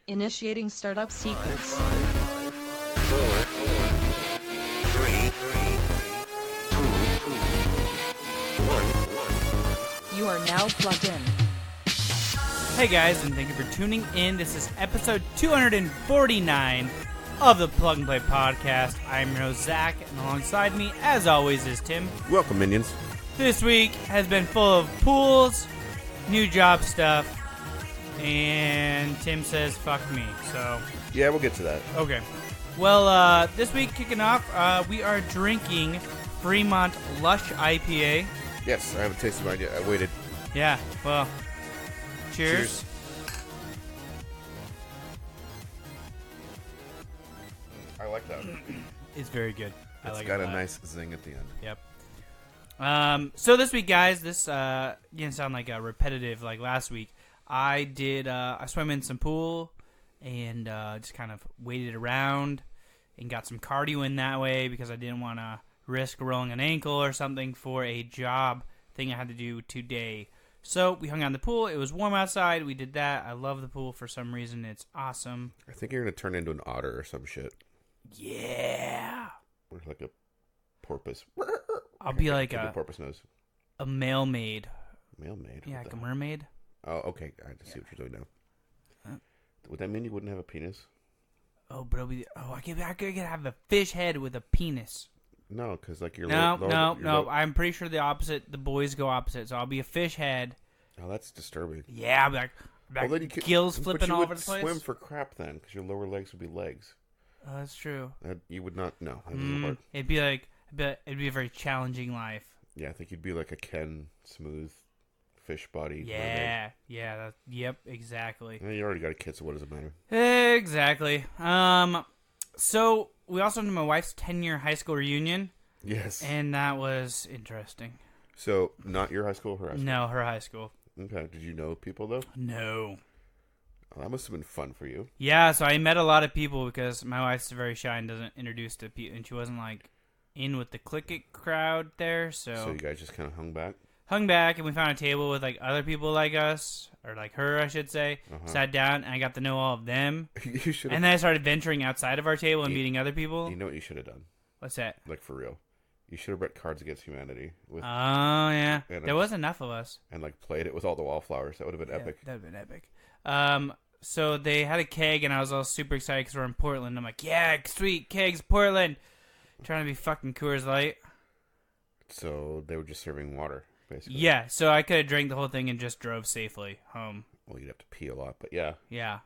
Initiating startup sequence. 5, 4, 3, 2, 1. You are now plugged in. Hey guys, and thank you for tuning in. This is episode 249 of the Plug and Play podcast. I'm your host, Zach, and alongside me, as always, is Tim. Welcome, minions. This week has been full of pools, new job stuff, and Tim says, fuck me, so... Yeah, we'll get to that. Okay. Well, this week, kicking off, we are drinking Fremont Lush Ipa. Yes, I haven't tasted mine yet. I waited. Yeah, well, cheers. I like that. It's very good. I It's like got it a lot. nice zing at the end. Yep. So this week, guys, this gonna sound like a repetitive like last week. I swam in some pool and just kind of waited around and got some cardio in that way because I didn't want to risk rolling an ankle or something for a job thing I had to do today. So we hung out in the pool. It was warm outside. We did that. I love the pool for some reason. It's awesome. I think you're going to turn into an otter or some shit. Yeah. Or like a porpoise. I'll be like a a porpoise nose. male maid. Male maid? Yeah, What like a the- mermaid. Oh, okay. I see what you're doing now. Huh? Would that mean you wouldn't have a penis? Oh, but I could have a fish head with a penis. No, because like your No. I'm pretty sure the opposite. The boys go opposite. So I'll be a fish head. Oh, that's disturbing. Yeah, I'll be like Well, then you could, gills but flipping you all would over the place. swim for crap then, because your lower legs would be legs. Oh, that's true. You would not. No, that doesn't work. It'd be a very challenging life. Yeah, I think you'd be like a Ken Smooth fish body. mermaid. Yeah. Yep, exactly. Yeah, you already got a kid, so what does it matter? Exactly. So we also went to my wife's 10-year high school reunion, Yes. and that was interesting. So, not your high school, her high school? No, her high school. Okay. Did you know people, though? No. Oh, that must have been fun for you. Yeah, so I met a lot of people because my wife's very shy and doesn't introduce to people, and she wasn't like in with the click it crowd there. So you guys just kind of hung back? hung back, and we found a table with like other people like us, or like her, I should say. Sat down, and I got to know all of them. You should have. And then I started venturing outside of our table and meeting other people. You know what you should have done? What's that? Like, for real. You should have read Cards Against Humanity. Oh yeah, And there was enough of us. And, like, played it with all the wallflowers. That would have been epic. That would have been epic. So they had a keg, and I was all super excited because we're in Portland. I'm like, yeah, sweet kegs, Portland. Trying to be fucking Coors Light. So, they were just serving water, basically. Yeah, so I could have drank the whole thing and just drove safely home. Well, you'd have to pee a lot, but yeah. Yeah.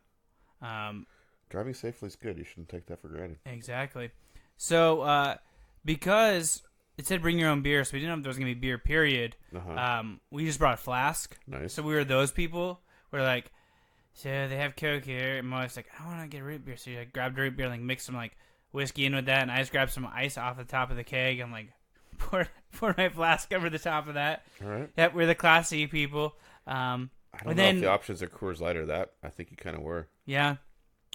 Driving safely is good. You shouldn't take that for granted. Exactly. So, because it said bring your own beer, so we didn't know if there was going to be beer, period. We just brought a flask. Nice. So we were those people. We're like, so they have Coke here, and my wife's like, I want to get root beer. So she like, grabbed root beer and like mixed some like whiskey in with that, and I just grabbed some ice off the top of the keg and like poured my flask over the top of that. All right. Yep, we're the classy people. I don't know if the options are Coors Light or that. I think you kind of were. Yeah.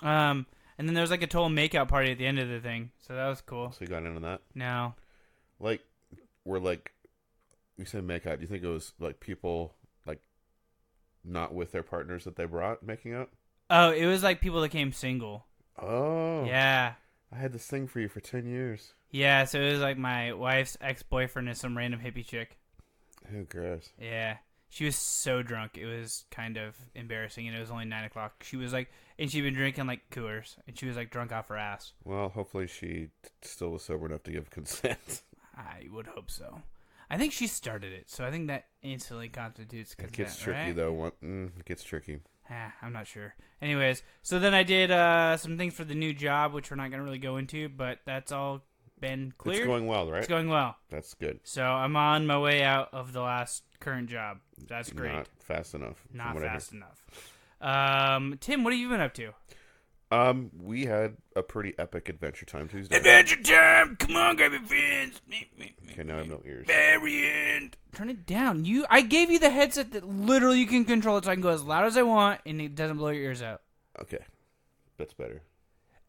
And then there was like a total makeout party at the end of the thing, so that was cool. So you got into that? No. Like, we're like, you said makeout. Do you think it was like people like not with their partners that they brought making out? Oh, it was like people that came single. Oh. Yeah. I had this thing for you for 10 years. Yeah, so it was like my wife's ex-boyfriend and some random hippie chick. Oh, gross. Yeah. She was so drunk. It was kind of embarrassing, and it was only 9 o'clock. She was like, and she'd been drinking like Coors, and she was like drunk off her ass. Well, hopefully she still was sober enough to give consent. I would hope so. I think she started it, so I think that instantly constitutes consent. It gets tricky, right? though. It gets tricky. I'm not sure. Anyways, so then I did some things for the new job, which we're not going to really go into, but that's all been cleared. It's going well, right? It's going well. That's good. So I'm on my way out of the last current job. That's great. Not fast enough. Not fast enough. Tim, what have you been up to? We had a pretty epic Adventure Time Tuesday. Adventure time! Come on, grab your friends. Okay, now I have no ears. Variant. Turn it down. I gave you the headset that literally you can control it so I can go as loud as I want and it doesn't blow your ears out. Okay, that's better.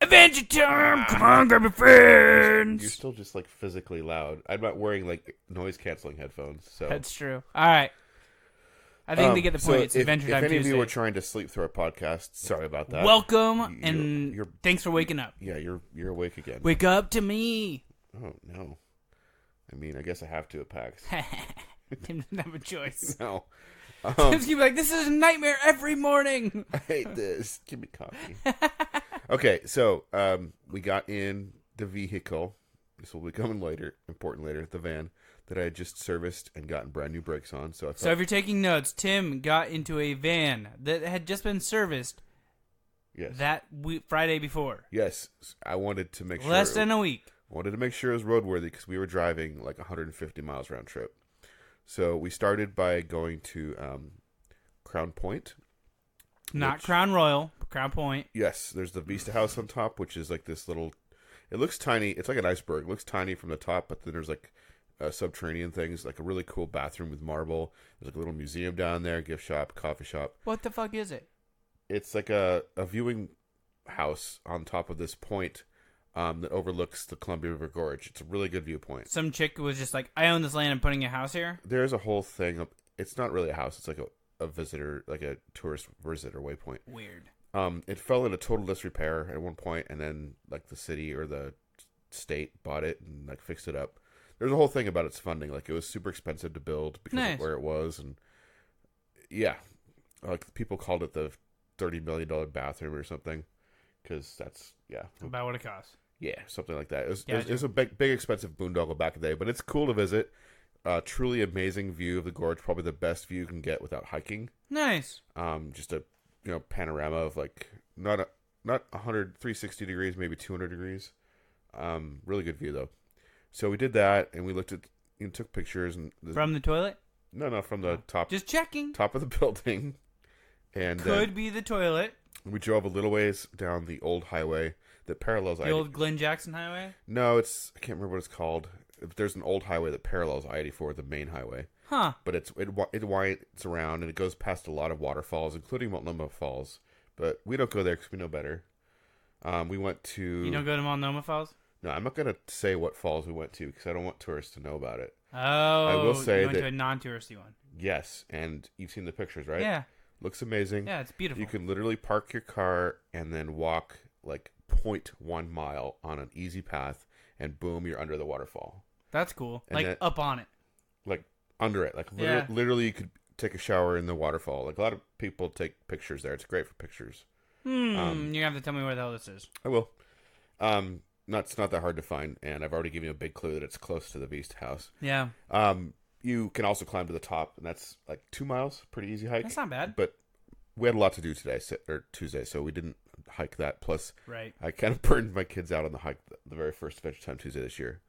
Adventure time! Come on, grab your friends. You're still just like physically loud. I'm not wearing like noise canceling headphones, so That's true. All right. I think they get the point. It's if, Adventure if Time any of Tuesday. you were trying to sleep through our podcast, sorry about that. Welcome, and you're- thanks for waking up. Yeah, you're awake again. Wake up to me. Oh no. I mean, I guess I have to at PAX. Tim doesn't have a choice. No. Tim's gonna be like, this is a nightmare every morning. I hate this. Give me coffee. Okay, so we got in the vehicle. This will be coming later, important later, the van that I had just serviced and gotten brand new brakes on. So So if you're taking notes, Tim got into a van that had just been serviced yes. Friday before. Yes, I wanted to make sure. Less than a week. I wanted to make sure it was roadworthy because we were driving like 150 miles round trip. So we started by going to Crown Point. Not Crown Royal, but Crown Point. Yes, there's the Vista House on top, which is like this little... It looks tiny. It's like an iceberg. It looks tiny from the top, but then there's like subterranean things, like a really cool bathroom with marble. There's like a little museum down there, gift shop, coffee shop. What the fuck is it? It's like a viewing house on top of this point that overlooks the Columbia River Gorge. It's a really good viewpoint. Some chick was just like, I own this land, I'm putting a house here? There's a whole thing. It's not really a house. It's like a visitor, like a tourist visitor waypoint. Weird. It fell into total disrepair at one point, and then like the city or the state bought it and like fixed it up. There's a whole thing about its funding. Like it was super expensive to build because of where it was, and yeah, like people called it the $30 million bathroom or something because that's About what it costs. Yeah, something like that. It was, Gotcha. it was a big expensive boondoggle back in the day, but it's cool to visit. Truly amazing view of the gorge, probably the best view you can get without hiking. Nice. Just a panorama of like not 360 degrees, maybe 200 degrees. Really good view though. So we did that, and we looked at, took pictures and From the toilet? No, from the top. Just checking. Top of the building, and Could be the toilet. we drove a little ways down the old highway that parallels The old Glenn Jackson Highway? No, I can't remember what it's called. There's an old highway that parallels I-84, the main highway. Huh. But it winds around, and it goes past a lot of waterfalls, including Multnomah Falls. But we don't go there because we know better. We went to... You don't go to Multnomah Falls? No, I'm not going to say what falls we went to because I don't want tourists to know about it. Oh, I will say you went that- to a non-touristy one. Yes, and you've seen the pictures, right? Yeah. Looks amazing. Yeah, it's beautiful. You can literally park your car and then walk like 0.1 mile on an easy path, and boom, you're under the waterfall. That's cool. And Like, that- up on it. Like under it. Like Yeah. literally you could take a shower in the waterfall. Like a lot of people take pictures there. It's great for pictures. You're going to have to tell me where the hell this is. I will. It's not that hard to find, and I've already given you a big clue that it's close to the Vista House. Yeah. You can also climb to the top, and that's like 2 miles. Pretty easy hike. That's not bad. But we had a lot to do today, or Tuesday, so we didn't hike that. Plus, Right. I kind of burned my kids out on the hike the very first Adventure Time Tuesday this year.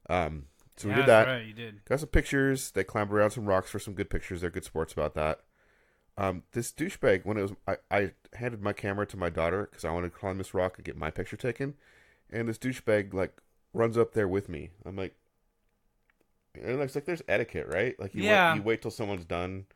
So we Yeah, did that. that's right, you did. Got some pictures. They climbed around some rocks for some good pictures. They're good sports about that. This douchebag, when it was, I handed my camera to my daughter because I wanted to climb this rock and get my picture taken, and this douchebag like runs up there with me. I'm like, and it's like there's etiquette, right? Like you wait till someone's done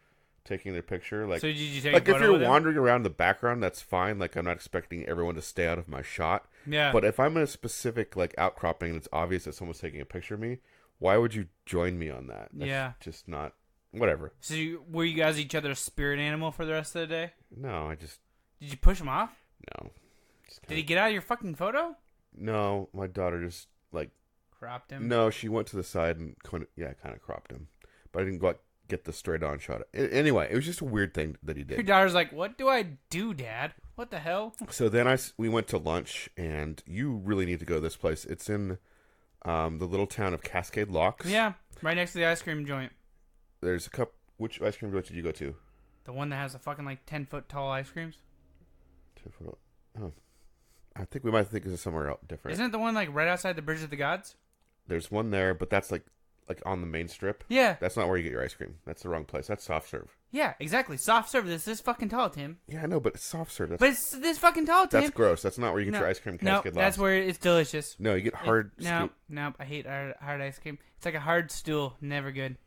taking their picture. Like, So did you take like a if photo you're with him? wandering around the background, that's fine. Like I'm not expecting everyone to stay out of my shot. Yeah. But if I'm in a specific like outcropping and it's obvious that someone's taking a picture of me, why would you join me on that? That's Yeah. just not whatever. So were you guys each other's spirit animal for the rest of the day? No, I just Did you push him off? no. Just Did kinda, he get out of your fucking photo? No, my daughter just like Cropped him? no. She went to the side and kind of cropped him, but I didn't go get the straight on shot. Anyway, it was just a weird thing that he Your did. daughter's like, what do I do, Dad? What the hell? So then we went to lunch, and you really need to go to this place. It's in the little town of Cascade Locks. Yeah, right next to the ice cream joint. There's a cup. Which ice cream joint did you go to? The one that has the fucking like 10-foot tall ice creams. Oh, I think we might think this is somewhere else different. Isn't it the one like right outside the Bridge of the Gods? There's one there, but that's like on the main strip. Yeah. That's not where you get your ice cream. That's the wrong place. That's soft serve. Yeah, exactly. Soft serve. This fucking tall, Tim. Yeah, I know, but it's soft serve. But it's this fucking tall, Tim. That's gross. That's not where you get your ice cream. No, Cascade that's Locks. where it's delicious. No, you get hard. No, I hate hard ice cream. It's like a hard stool. Never good.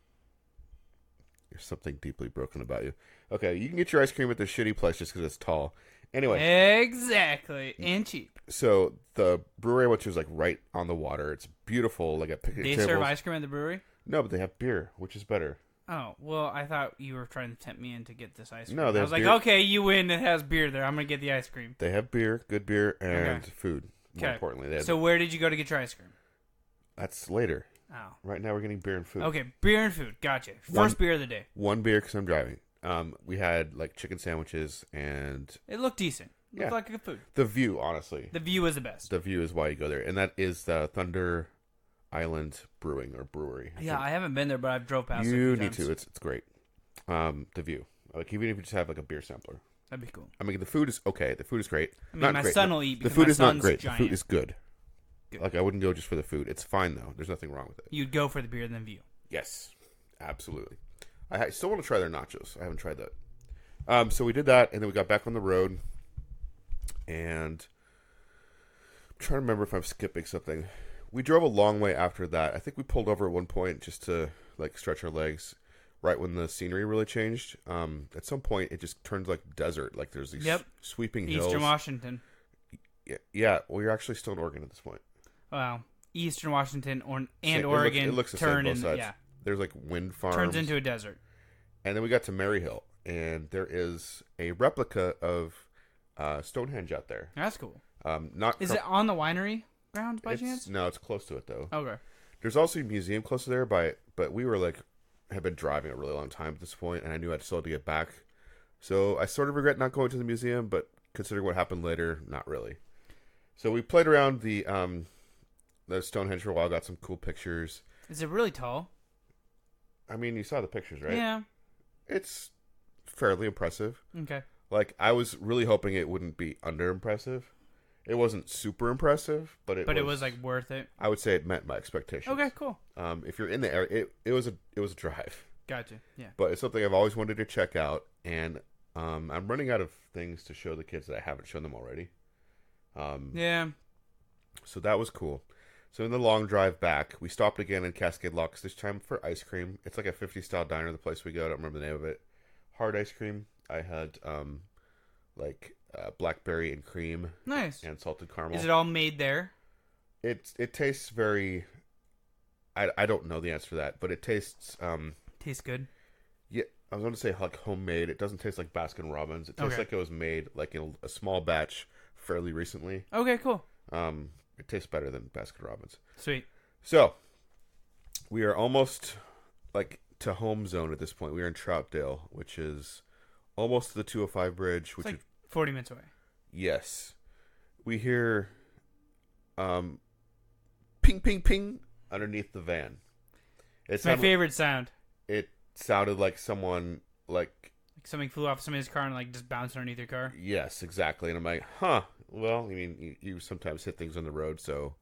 There's something deeply broken about you. Okay, you can get your ice cream at the shitty place just because it's tall. Anyway. Exactly. And cheap. So the brewery I went to is like right on the water. It's beautiful. Like a picnic They tables. serve ice cream at the brewery? No, but they have beer, which is better. Oh, well, I thought you were trying to tempt me in to get this ice cream. No, they I have was like, beer. okay, you win. It has beer there. I'm going to get the ice cream. They have beer, good beer, and Okay. food. More Okay. importantly, they have, So where did you go to get your ice cream? that's later. Oh. Right now, we're getting beer and food. Okay, beer and food. Gotcha. First One- beer of the day. One beer because I'm driving. We had like chicken sandwiches and It looked decent. Looked Yeah. like good food. the view. Honestly, The view was the best. the view is why you go there, and that is the Thunder Island Brewing or Brewery. Yeah, I haven't been there, but I've drove past it a You few need times. to. It's great. The view. Like even if you just have like a beer sampler. That'd be cool. I mean, the food is okay. The food is great. I mean, Not my great. son will eat The because food my is not son's great. giant. The food is good. Good. Like I wouldn't go just for the food. It's fine though. There's nothing wrong with it. You'd go for the beer and then view. Yes, absolutely. I still want to try their nachos. I haven't tried that. So we did that, and then we got back on the road, and I'm trying to remember if I'm skipping something. We drove a long way after that. I think we pulled over at one point just to like stretch our legs. Right when the scenery really changed. At some point, it just turns like desert. Like there's these sweeping hills. Eastern Washington. Yeah. Well, you're actually still in Oregon at this point. Wow. Eastern Washington and It Oregon looks the turn same both sides. yeah, There's like wind farms. turns into a desert. And then we got to Maryhill, and there is a replica of Stonehenge out there. That's cool. Is it on the winery grounds by chance? No, it's close to it though. Okay. There's also a museum close to there, but we were like had been driving a really long time at this point, and I knew I'd still have to get back. So I sort of regret not going to the museum, but considering what happened later, not really. So we played around the Stonehenge for a while, got some cool pictures. Is it really tall? I mean, you saw the pictures, right? Yeah. It's fairly impressive. Okay. Like, I was really hoping it wouldn't be under impressive. It wasn't super impressive, but it was like worth it. I would say it met my expectations. Okay, cool. If you're in the area, it was a drive. Gotcha. Yeah. But it's something I've always wanted to check out, and I'm running out of things to show the kids that I haven't shown them already. Yeah. So that was cool. So in the long drive back, we stopped again in Cascade Locks, this time for ice cream. It's like a 50s style diner, the place we go. I don't remember the name of it. Hard ice cream. I had blackberry and cream. Nice. And salted caramel. Is it all made there? It tastes very... I don't know the answer to that, but it tastes... Tastes good. Yeah, I was going to say like homemade. It doesn't taste like Baskin Robbins. It tastes like it was made like in a small batch fairly recently. Okay, cool. It tastes better than Baskin Robbins. Sweet. So, we are almost like to home zone at this point. We are in Troutdale, which is almost to the 205 bridge. Which It's like is 40 minutes away. yes. We hear ping, ping, ping underneath the van. It's my favorite sound. It sounded like someone like something flew off somebody's car and like just bounced underneath your car. yes, exactly. And I'm like, huh. Well, I mean, you sometimes hit things on the road, so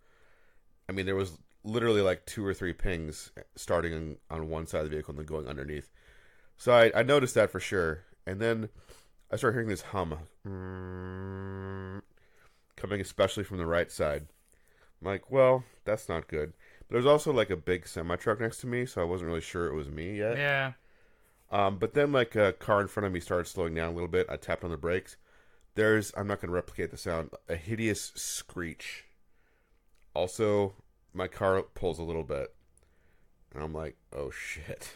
I mean, there was literally like 2 or 3 pings starting on one side of the vehicle and then going underneath. So I noticed that for sure. And then I started hearing this hum coming especially from the right side. I'm like, well, that's not good. But there's also like a big semi-truck next to me, so I wasn't really sure it was me yet. Yeah. But then like a car in front of me started slowing down a little bit. I tapped on the brakes. There's, I'm not going to replicate the sound, a hideous screech. Also, my car pulls a little bit. And I'm like, oh shit.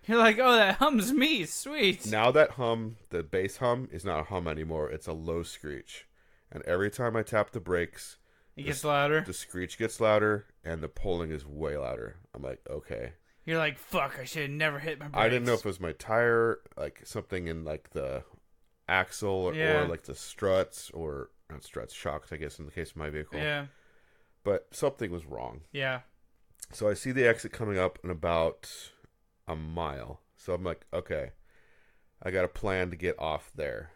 You're like, oh, that hum's me. Sweet. Now that hum, the bass hum, is not a hum anymore. It's a low screech. And every time I tap the brakes, It gets louder. the screech gets louder, and the pulling is way louder. I'm like, okay. You're like, fuck, I should have never hit my brakes. I didn't know if it was my tire, like something in like the axle, or like the struts, or not struts, shocks, I guess, in the case of my vehicle. Yeah. But something was wrong. Yeah. So I see the exit coming up in about a mile. So I'm like, okay, I got a plan to get off there.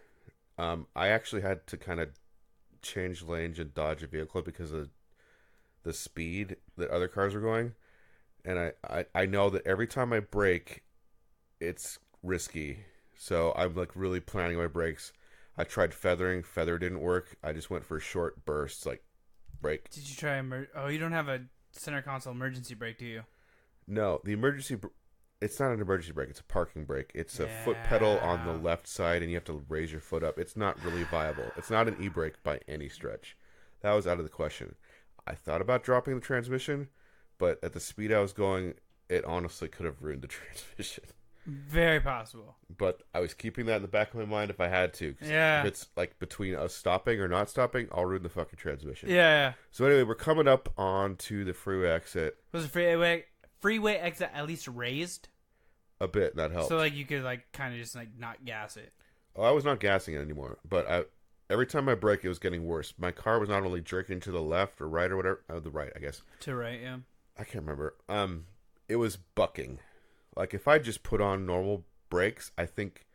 I actually had to kind of change lanes and dodge a vehicle because of the speed that other cars were going. And I know that every time I brake, it's risky. So I'm like really planning my brakes. I tried feathering. Feather didn't work. I just went for short bursts, like brake. Did you try you don't have a center console emergency brake, do you? No, the emergency... It's not an emergency brake. It's a parking brake. It's a foot pedal on the left side, and you have to raise your foot up. It's not really viable. It's not an e-brake by any stretch. That was out of the question. I thought about dropping the transmission, but at the speed I was going, it honestly could have ruined the transmission. Very possible. But I was keeping that in the back of my mind if I had to. 'Cause Yeah. if it's like between us stopping or not stopping, I'll ruin the fucking transmission. Yeah. So anyway, we're coming up onto the freeway exit Was the freeway exit at least raised? a bit, and that helped. So, like, you could, like, kind of just, like, not gas it. Oh, I was not gassing it anymore, but every time I brake, it was getting worse. My car was not only jerking to the left or right or whatever. The right, I guess. To right, yeah. I can't remember. It was bucking. Like, if I just put on normal brakes, I think,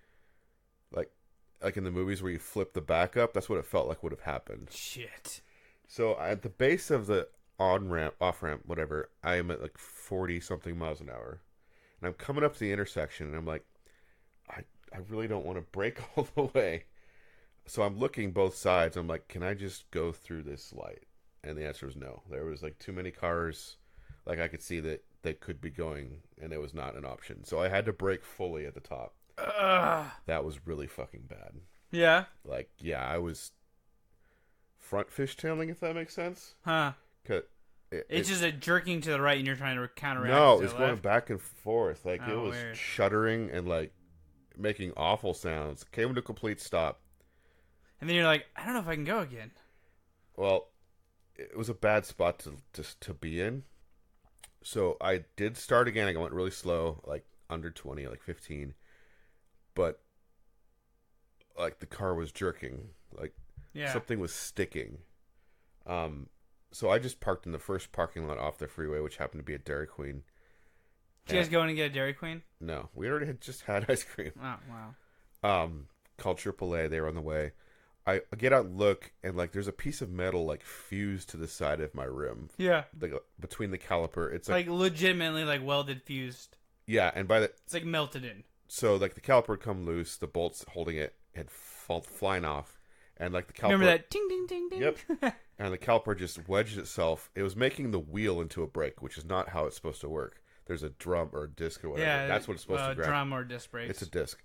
like in the movies where you flip the back up, that's what it felt like would have happened. Shit. So at the base of the on-ramp, off-ramp, whatever, I am at like 40-something miles an hour. And I'm coming up to the intersection, and I'm like, I really don't want to brake all the way. So I'm looking both sides. I'm like, can I just go through this light? And the answer was no. There was like too many cars. Like I could see that they could be going, and it was not an option. So I had to brake fully at the top. That was really fucking bad. Yeah. Like, yeah, I was front fishtailing, if that makes sense. Huh. 'Cause It's just a jerking to the right, and you're trying to counteract. No, to it's the going left. back and forth. Like, it Oh, was weird. shuddering and, like, making awful sounds. Came to a complete stop. And then you're like, I don't know if I can go again. Well, it was a bad spot to be in. So I did start again. I went really slow, like under 20, like 15. But, like, the car was jerking. Like, Yeah. something was sticking. So I just parked in the first parking lot off the freeway, which happened to be a Dairy Queen. Did you guys go in and get a Dairy Queen? No, we already had just had ice cream. Oh, wow. Called AAA. They were on the way. I get out and look, and like there's a piece of metal like fused to the side of my rim, Yeah. between the caliper. It's Like, legitimately, like, welded, fused. yeah, and by the It's, like, melted in. so like the caliper would come loose, the bolts holding it had flying off, and like the caliper. Remember that ting, ding, ding, ding? Yep. And the caliper just wedged itself. It was making the wheel into a brake, which is not how it's supposed to work. There's a drum or a disc or whatever. Yeah. That's what it's supposed to grab. Drum or disc brakes. It's a disc.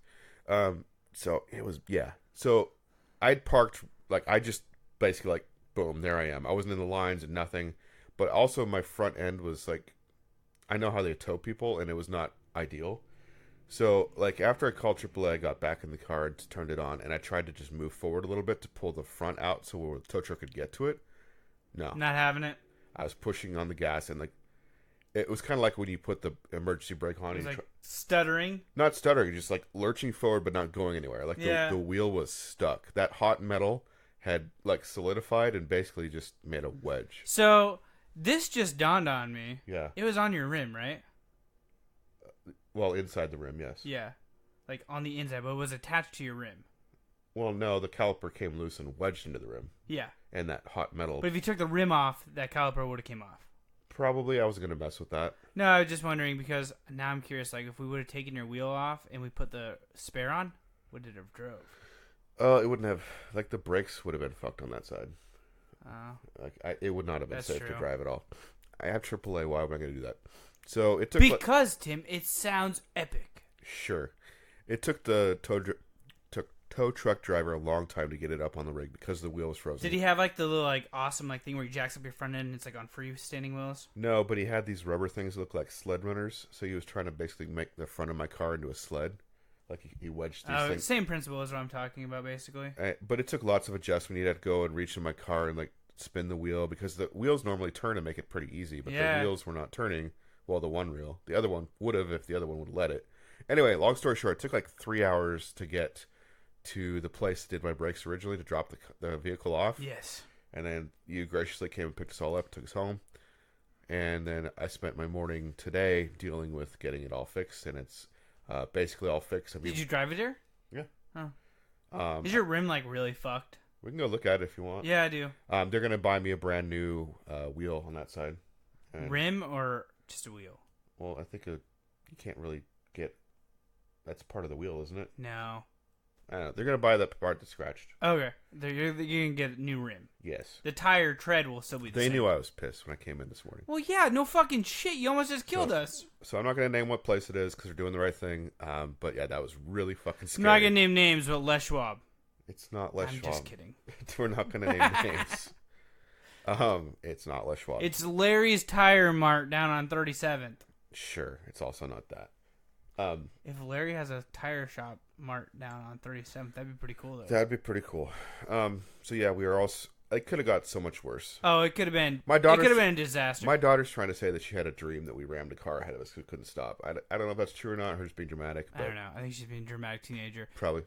So it was, yeah. So I'd parked, like, I just basically, like, boom, there I am. I wasn't in the lines and nothing. But also my front end was, like, I know how they tow people, and it was not ideal. So, like, after I called AAA, I got back in the car and turned it on, and I tried to just move forward a little bit to pull the front out so where the tow truck could get to it. No. Not having it. I was pushing on the gas, and, like, it was kind of like when you put the emergency brake on. It was, and like, stuttering. not stuttering, just, like, lurching forward but not going anywhere. Like, Yeah. the wheel was stuck. That hot metal had, like, solidified and basically just made a wedge. So, this just dawned on me. Yeah. It was on your rim, right? Well, inside the rim, yes. Yeah. Like, on the inside, but it was attached to your rim. Well, no, the caliper came loose and wedged into the rim. Yeah. And that hot metal... But if you took the rim off, that caliper would have came off. Probably I was going to mess with that. No, I was just wondering because now I'm curious, like, if we would have taken your wheel off and we put the spare on, would it have drove? It wouldn't have... Like, the brakes would have been fucked on that side. Like, it would not have been That's safe to true. drive at all. I have AAA. Why am I going to do that? So it took... Because, Tim, it sounds epic. Sure. It took the tow truck driver a long time to get it up on the rig because the wheel was frozen. Did he have, like, the little, like, awesome, like, thing where he jacks up your front end and it's, like, on freestanding wheels? No, but he had these rubber things that look like sled runners, so he was trying to basically make the front of my car into a sled. Like, he wedged these things. Same principle is what I'm talking about, basically. But it took lots of adjustment. He'd have to go and reach in my car and, like, spin the wheel because the wheels normally turn and make it pretty easy, but Yeah. the wheels were not turning. Well, the one wheel. The other one would have if the other one would let it. Anyway, long story short, it took like 3 hours to get to the place that did my brakes originally to drop the vehicle off. Yes. And then you graciously came and picked us all up, took us home. And then I spent my morning today dealing with getting it all fixed, and it's basically all fixed. I mean, Did you drive it there? yeah. Oh. Is your rim, like, really fucked? We can go look at it if you want. Yeah, I do. They're going to buy me a brand new wheel on that side. And, Rim or just a wheel? well, I think you can't really get... That's part of the wheel, isn't it? No. I don't know. They're going to buy that part that's scratched. Okay. You're going to get a new rim. Yes. The tire tread will still be the They same. knew I was pissed when I came in this morning. Well, yeah, no fucking shit. You almost just killed So- us. So I'm not going to name what place it is because they're doing the right thing. But yeah, that was really fucking I'm scary. not going to name names, but Les Schwab. It's not Les I'm Schwab. just kidding. We're not going to name names. It's not Les Schwab. It's Larry's Tire Mart down on 37th. Sure, it's also not that. If Larry has a tire shop marked down on 37th, that'd be pretty cool, though. That'd be pretty cool. So yeah, we are all. It could have got so much worse. Oh, it could have been. My It daughter's- could have been a disaster. My daughter's trying to say that she had a dream that we rammed a car ahead of us who couldn't stop. I don't know if that's true or not. Her just being dramatic. But I don't know. I think she's being a dramatic teenager. Probably.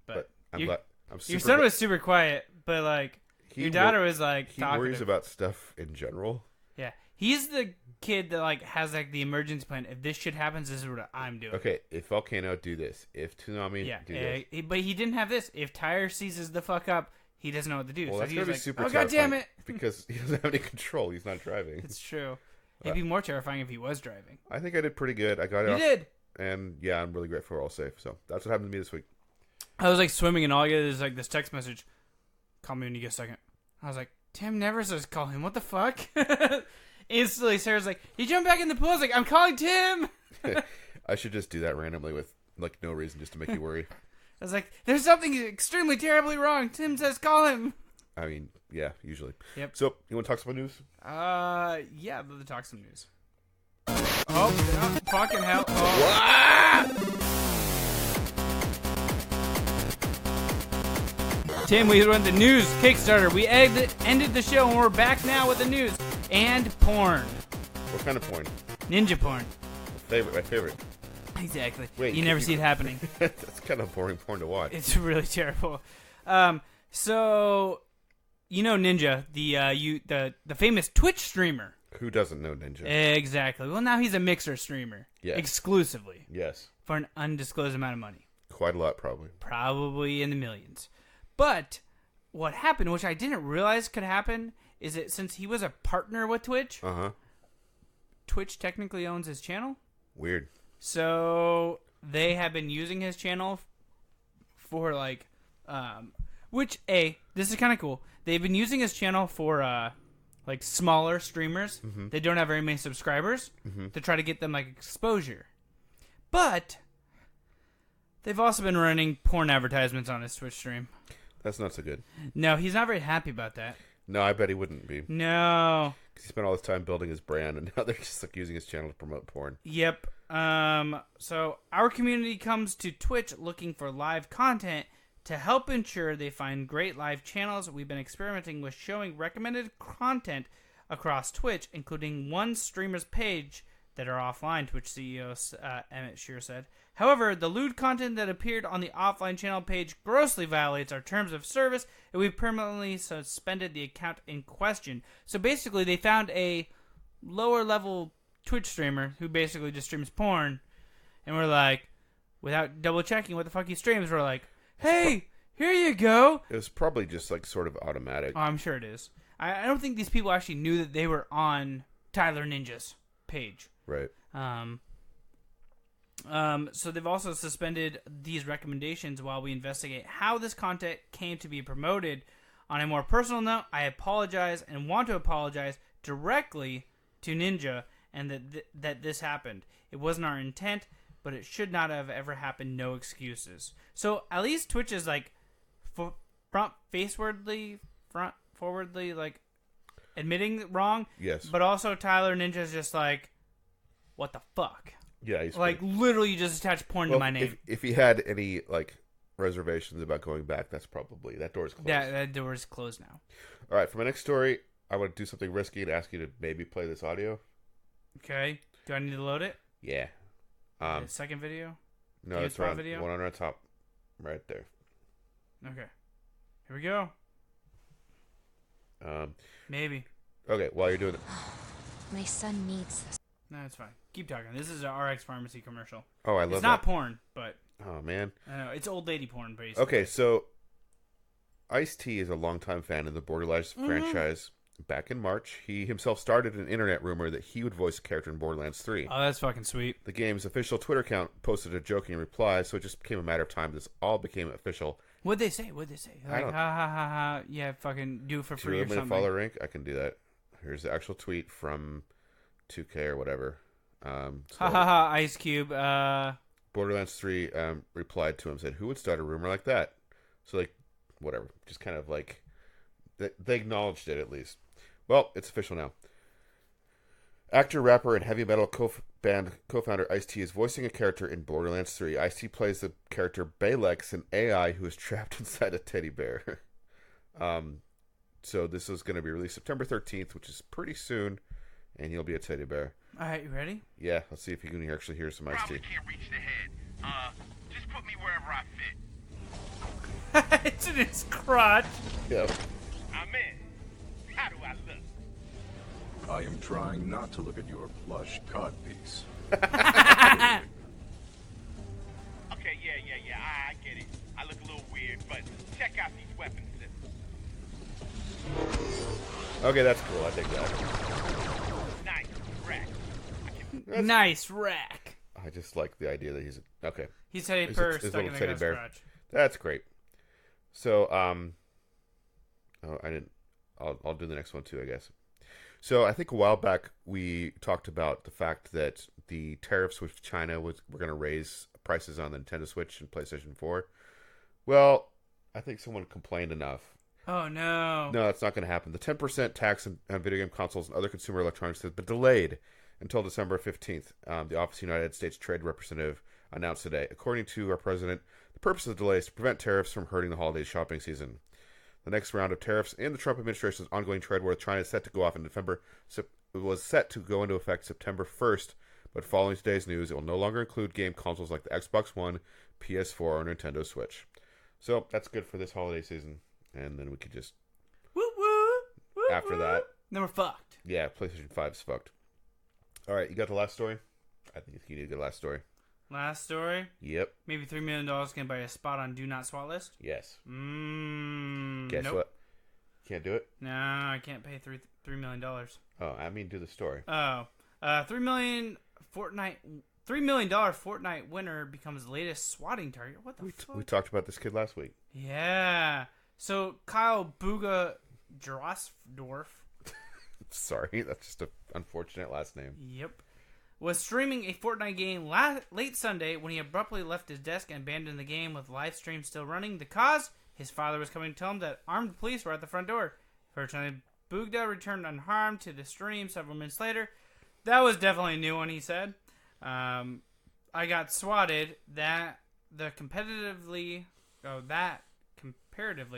But I'm your- glad. I'm super Your son glad- was super quiet, but like your daughter was like He talkative. worries about stuff in general. Yeah, he's the kid that like has like the emergency plan. If this shit happens, this is what I'm doing. Okay, if volcano, do this. If tsunami, Yeah, do this. but he didn't have this. If tire seizes the fuck up, he doesn't know what to do. Well, so that's he gonna was be like, super "Oh god damn terrifying it!" because he doesn't have any control. He's not driving. It's true. It'd be more terrifying if he was driving. I think I did pretty good. I got it You off, did. and yeah, I'm really grateful we're all safe. So that's what happened to me this week. I was like swimming, and all I get is like this text message: "Call me when you get a second." I was like, "Tim never says call him. What the fuck?" Instantly, Sarah's like, "You jump back in the pool." I was like, "I'm calling Tim." I should just do that randomly with like no reason, just to make you worry. I was like, "There's something extremely terribly wrong." Tim says, "Call him." I mean, yeah, usually. Yep. So you want to talk some news? Yeah, the talk some news. Oh, yeah, fucking hell! Oh. Tim, we went the news Kickstarter. We ended the show, and we're back now with the news and porn, What kind of porn? ninja porn. My favorite. Exactly. Wait, you never see it happening. That's kind of boring porn to watch. It's really terrible. So you know Ninja, the famous Twitch streamer. Who doesn't know Ninja? Exactly. Well, now he's a Mixer streamer. Yes. Exclusively Yes. for an undisclosed amount of money. Quite a lot, probably. Probably in the millions. But what happened, which I didn't realize could happen, is that since he was a partner with Twitch, Twitch technically owns his channel. Weird. So they have been using his channel for like, this is kind of cool. They've been using his channel for like smaller streamers that don't have very many subscribers to try to get them like exposure. But they've also been running porn advertisements on his Twitch stream. That's not so good. No, he's not very happy about that. No, I bet he wouldn't be. No. Because he spent all his time building his brand, and now they're just like using his channel to promote porn. Yep. So our community comes to Twitch looking for live content to help ensure they find great live channels. We've been experimenting with showing recommended content across Twitch, including one streamer's page that are offline, Twitch CEO Emmett Shear said. However, the lewd content that appeared on the offline channel page grossly violates our terms of service, and we've permanently suspended the account in question. So basically, they found a lower-level Twitch streamer who basically just streams porn, and we're like, without double-checking what the fuck he streams, we're like, hey, here you go. It was probably just like sort of automatic. Oh, I'm sure it is. I don't think these people actually knew that they were on Tyler Ninja's page. Right. So they've also suspended these recommendations while we investigate how this content came to be promoted. On a more personal note, I apologize and want to apologize directly to Ninja and that this happened. It wasn't our intent, but it should not have ever happened. No excuses. So at least Twitch is like forwardly like admitting wrong. Yes. But also Tyler Ninja's just like, what the fuck? Yeah, he's Like, literally, you just attach porn to my name. If he had any like reservations about going back, that's probably that door's closed. That door is closed now. All right, for my next story, I want to do something risky and ask you to maybe play this audio. Okay. Do I need to load it? Yeah. The second video? No, the it's spot around video? one on our top, right there. Okay. Here we go. Maybe. Okay, while you're doing it. My son needs this. No, it's fine. Keep talking. This is a RX Pharmacy commercial. Oh, I love It's not that. porn, but Oh man. I know it's old lady porn, basically. Okay, so Ice-T is a longtime fan of the Borderlands franchise. Back in March, he himself started an internet rumor that he would voice a character in Borderlands 3. Oh, that's fucking sweet. The game's official Twitter account posted a joking reply, so it just became a matter of time. This all became official. What'd they say? Like, I don't- ha ha ha ha. Yeah, fucking do it for Do free you or want me to something. follow rank? I can do that. Here's the actual tweet from 2K or whatever. Ha ha ha. Ice Cube. Borderlands 3 replied to him, said, "Who would start a rumor like that?" So, like, whatever. Just kind of like, they acknowledged it at least. Well, it's official now. Actor, rapper, and heavy metal band co-founder Ice-T is voicing a character in Borderlands 3. Ice-T plays the character Balex, an AI who is trapped inside a teddy bear. So this is going to be released September 13th, which is pretty soon, and he'll be a teddy bear. All right, you ready? Yeah, let's see if you can actually hear some Ice-T. Probably can't reach the head. Just put me wherever I fit. It's in his crotch. Yeah. I'm in. How do I look? I am trying not to look at your plush codpiece. Okay, yeah. I get it. I look a little weird, but check out these weapon systems. Okay, that's cool. I think that. Nice, rack. Nice rack. I just like the idea that he's okay. He's had a His purse little stuck in the teddy guy's bear. crotch. That's great. So, oh, I didn't. I'll do the next one too, I guess. So, I think a while back we talked about the fact that the tariffs with China were going to raise prices on the Nintendo Switch and PlayStation 4. Well, I think someone complained enough. Oh, no. No, it's not going to happen. The 10% tax on video game consoles and other consumer electronics has been delayed until December 15th. The Office of United States Trade Representative announced today. According to our president, the purpose of the delay is to prevent tariffs from hurting the holiday shopping season. The next round of tariffs in the Trump administration's ongoing trade war with China is set to go off in November. It was set to go into effect September 1st, but following today's news, it will no longer include game consoles like the Xbox One, PS4, or Nintendo Switch. So that's good for this holiday season, and then we could just Woo woo. Woo, after woo. that, Then we're fucked. yeah, PlayStation 5's fucked. All right, you got the last story? I think you need a good last story. Last story. Yep. Maybe $3 million can buy a spot on Do Not SWAT list. Yes. Guess Guess what? Can't do it? No, I can't pay $3 million. Oh, I mean, do the story. Oh, $3 million Fortnite winner becomes the latest swatting target. What the fuck? We talked about this kid last week. Yeah. So Kyle Buga Drosdorf. Sorry, that's just an unfortunate last name. Yep. Was streaming a Fortnite game late Sunday when he abruptly left his desk and abandoned the game with live stream still running. The cause? His father was coming to tell him that armed police were at the front door. Fortunately, Bugda returned unharmed to the stream several minutes later. That was definitely a new one, he said. I got swatted. That comparatively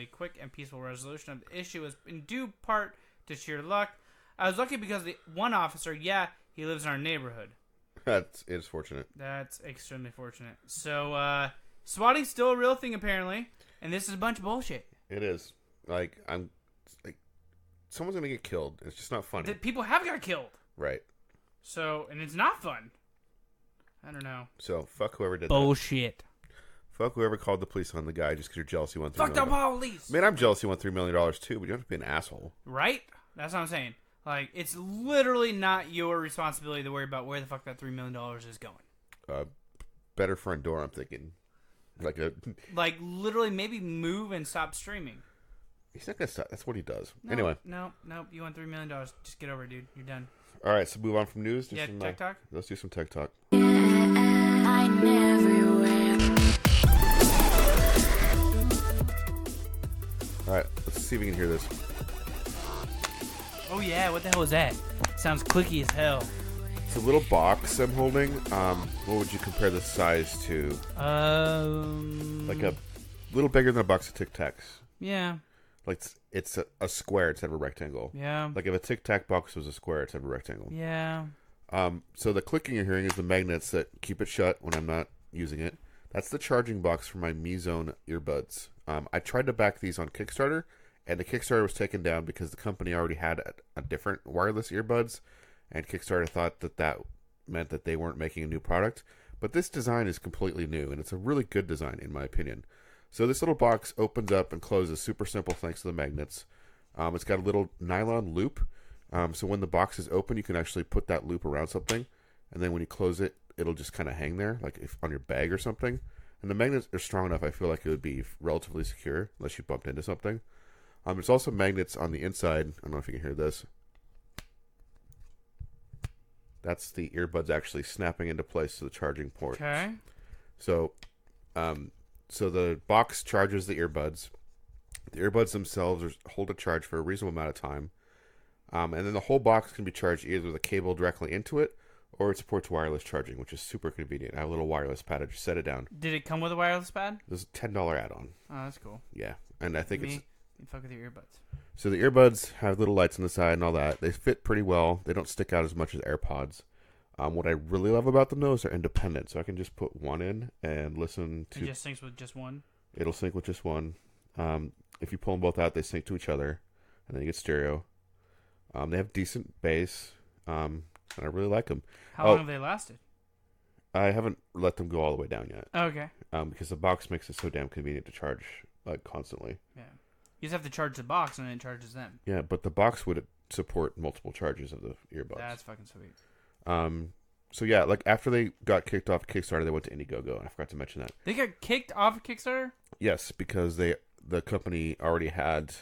quick and peaceful resolution of the issue was in due part to sheer luck. I was lucky because the one officer, he lives in our neighborhood. It is fortunate. That's extremely fortunate. So, swatting's still a real thing, apparently. And this is a bunch of bullshit. It is. Someone's going to get killed. It's just not funny. People have got killed. Right. So, and it's not fun. I don't know. So, fuck whoever did Bullshit. that. Fuck whoever called the police on the guy just because you're jealous he won $3 Fuck the million. police. Man, I'm jealous he won $3 million too, but you don't have to be an asshole. Right? That's what I'm saying. Like, it's literally not your responsibility to worry about where the fuck that $3 million is going. Better front door, I'm thinking. Like, literally, maybe move and stop streaming. He's not going to stop. That's what he does. No, Anyway. No. You won $3 million. Just get over it, dude. You're done. All right, so move on from news. Yeah, tech talk? Let's do some tech talk. I'm everywhere. All right, let's see if we can hear this. Oh, yeah. What the hell is that? Sounds clicky as hell. It's a little box I'm holding. What would you compare the size to? Like a little bigger than a box of Tic Tacs. Yeah. Like it's a square instead of a rectangle. Yeah. Like if a Tic Tac box was a square instead of a rectangle. Yeah. So the clicking you're hearing is the magnets that keep it shut when I'm not using it. That's the charging box for my Mi Zone earbuds. I tried to back these on Kickstarter, and the Kickstarter was taken down because the company already had a different wireless earbuds, and Kickstarter thought that meant that they weren't making a new product. But this design is completely new, and it's a really good design in my opinion. So this little box opens up and closes super simple thanks to the magnets. It's got a little nylon loop. So when the box is open, you can actually put that loop around something. And then when you close it, it'll just kind of hang there, like if on your bag or something. And the magnets are strong enough, I feel like it would be relatively secure, unless you bumped into something. There's also magnets on the inside. I don't know if you can hear this. That's the earbuds actually snapping into place to the charging port. Okay. So the box charges the earbuds. The earbuds themselves hold a charge for a reasonable amount of time. And then the whole box can be charged either with a cable directly into it, or it supports wireless charging, which is super convenient. I have a little wireless pad. I just set it down. Did it come with a wireless pad? This is a $10 add-on. Oh, that's cool. Yeah, and I think You fuck with your earbuds. So the earbuds have little lights on the side and all that. They fit pretty well. They don't stick out as much as AirPods. What I really love about them, though, is they're independent. So I can just put one in and listen to... It just syncs with just one? It'll sync with just one. If you pull them both out, they sync to each other. And then you get stereo. They have decent bass. And I really like them. How long have they lasted? I haven't let them go all the way down yet. Okay. Because the box makes it so damn convenient to charge constantly. Yeah. You just have to charge the box and then it charges them. Yeah, but the box would support multiple charges of the earbuds. That's fucking sweet. So yeah, like after they got kicked off Kickstarter, they went to Indiegogo, and I forgot to mention that. They got kicked off of Kickstarter? Yes, because the company already had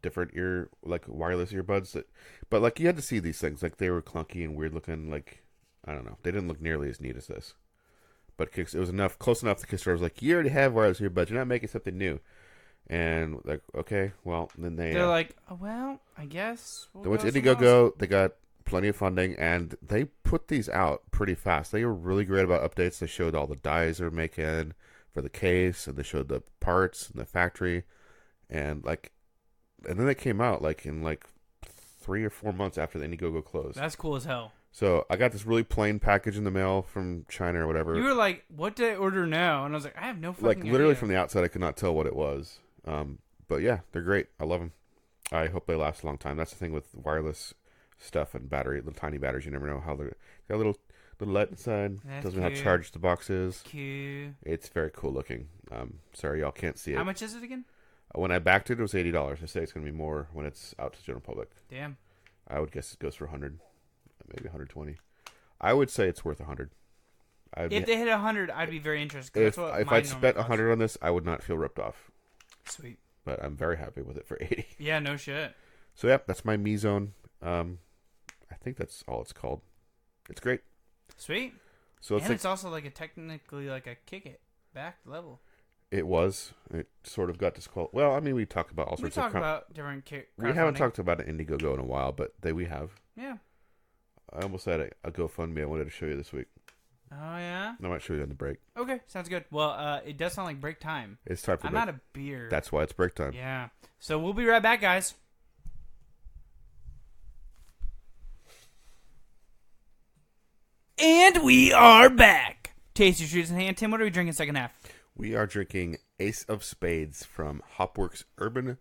different wireless earbuds but like you had to see these things, like they were clunky and weird looking, like I don't know, they didn't look nearly as neat as this. But it was close enough. The Kickstarter was like, you already have wireless earbuds, you're not making something new. And like, okay, well, then they're like, oh, well, I guess they went to Indiegogo. They got plenty of funding, and they put these out pretty fast. They were really great about updates. They showed all the dies they're making for the case, and they showed the parts and the factory, and then they came out in 3 or 4 months after the Indiegogo closed. That's cool as hell. So I got this really plain package in the mail from China or whatever. You were like, what did I order now? And I was like, I have no fucking idea. Literally from the outside, I could not tell what it was. But yeah, they're great. I love them. I hope they last a long time. That's the thing with wireless stuff and battery, little tiny batteries. You never know how they're got a little light inside. Doesn't know how charged the box is. Cute. It's very cool looking. Sorry, y'all can't see it. How much is it again? When I backed it, it was $80. I say it's going to be more when it's out to the general public. Damn. I would guess it goes for 100, maybe 120. I would say it's worth 100. If they hit 100, I'd be very interested. If I'd spent 100 on this, I would not feel ripped off. Sweet. But I'm very happy with it for 80. Yeah, no shit. So yeah, that's my Me Zone. I think that's all it's called. It's great. Sweet. So it's also technically like a kick it back level. It was. It sort of got disqualified. Well, I mean, we talk about all sorts of. We talk about different We haven't talked about an Indiegogo in a while, but we have. Yeah. I almost had a GoFundMe I wanted to show you this week. Oh yeah. I might show you on the break. Okay, sounds good. Well, it does sound like break time. It's time for. I'm break. out of beer. That's why it's break time. Yeah. So we'll be right back, guys. And we are back. Tasty Treats in hand. Tim, what are we drinking second half? We are drinking Ace of Spades from Hopworks Urban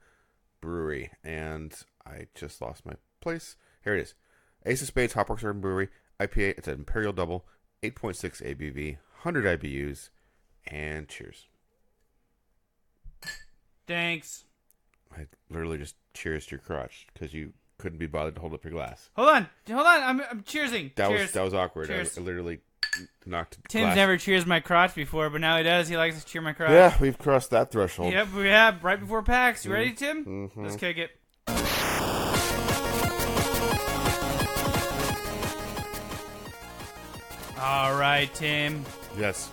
Brewery. And I just lost my place. Here it is. Ace of Spades, Hopworks Urban Brewery, IPA. It's an Imperial Double, 8.6 ABV, 100 IBUs. And cheers. Thanks. I literally just cheers to your crotch because you couldn't be bothered to hold up your glass. Hold on. I'm cheersing. That was awkward. Cheers. I literally knocked Tim's glass. never cheers my crotch before, but now he does. He likes to cheer my crotch. Yeah, we've crossed that threshold. Yep, we have. Right before PAX. You ready, Tim? Mm-hmm. Let's kick it. All right, Tim. Yes.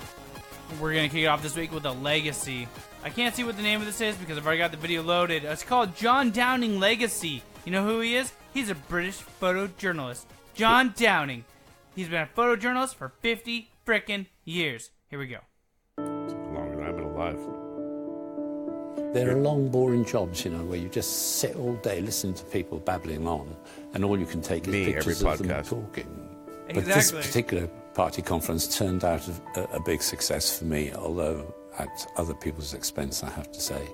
We're going to kick it off this week with a legacy. I can't see what the name of this is because I've already got the video loaded. It's called John Downing Legacy. You know who he is? He's a British photojournalist. John Downing. He's been a photojournalist for 50 frickin' years. Here we go. Longer than I've been alive. There are long, boring jobs, where you just sit all day listening to people babbling on, and all you can take is pictures of them talking. But this particular party conference turned out a big success for me, although at other people's expense, I have to say.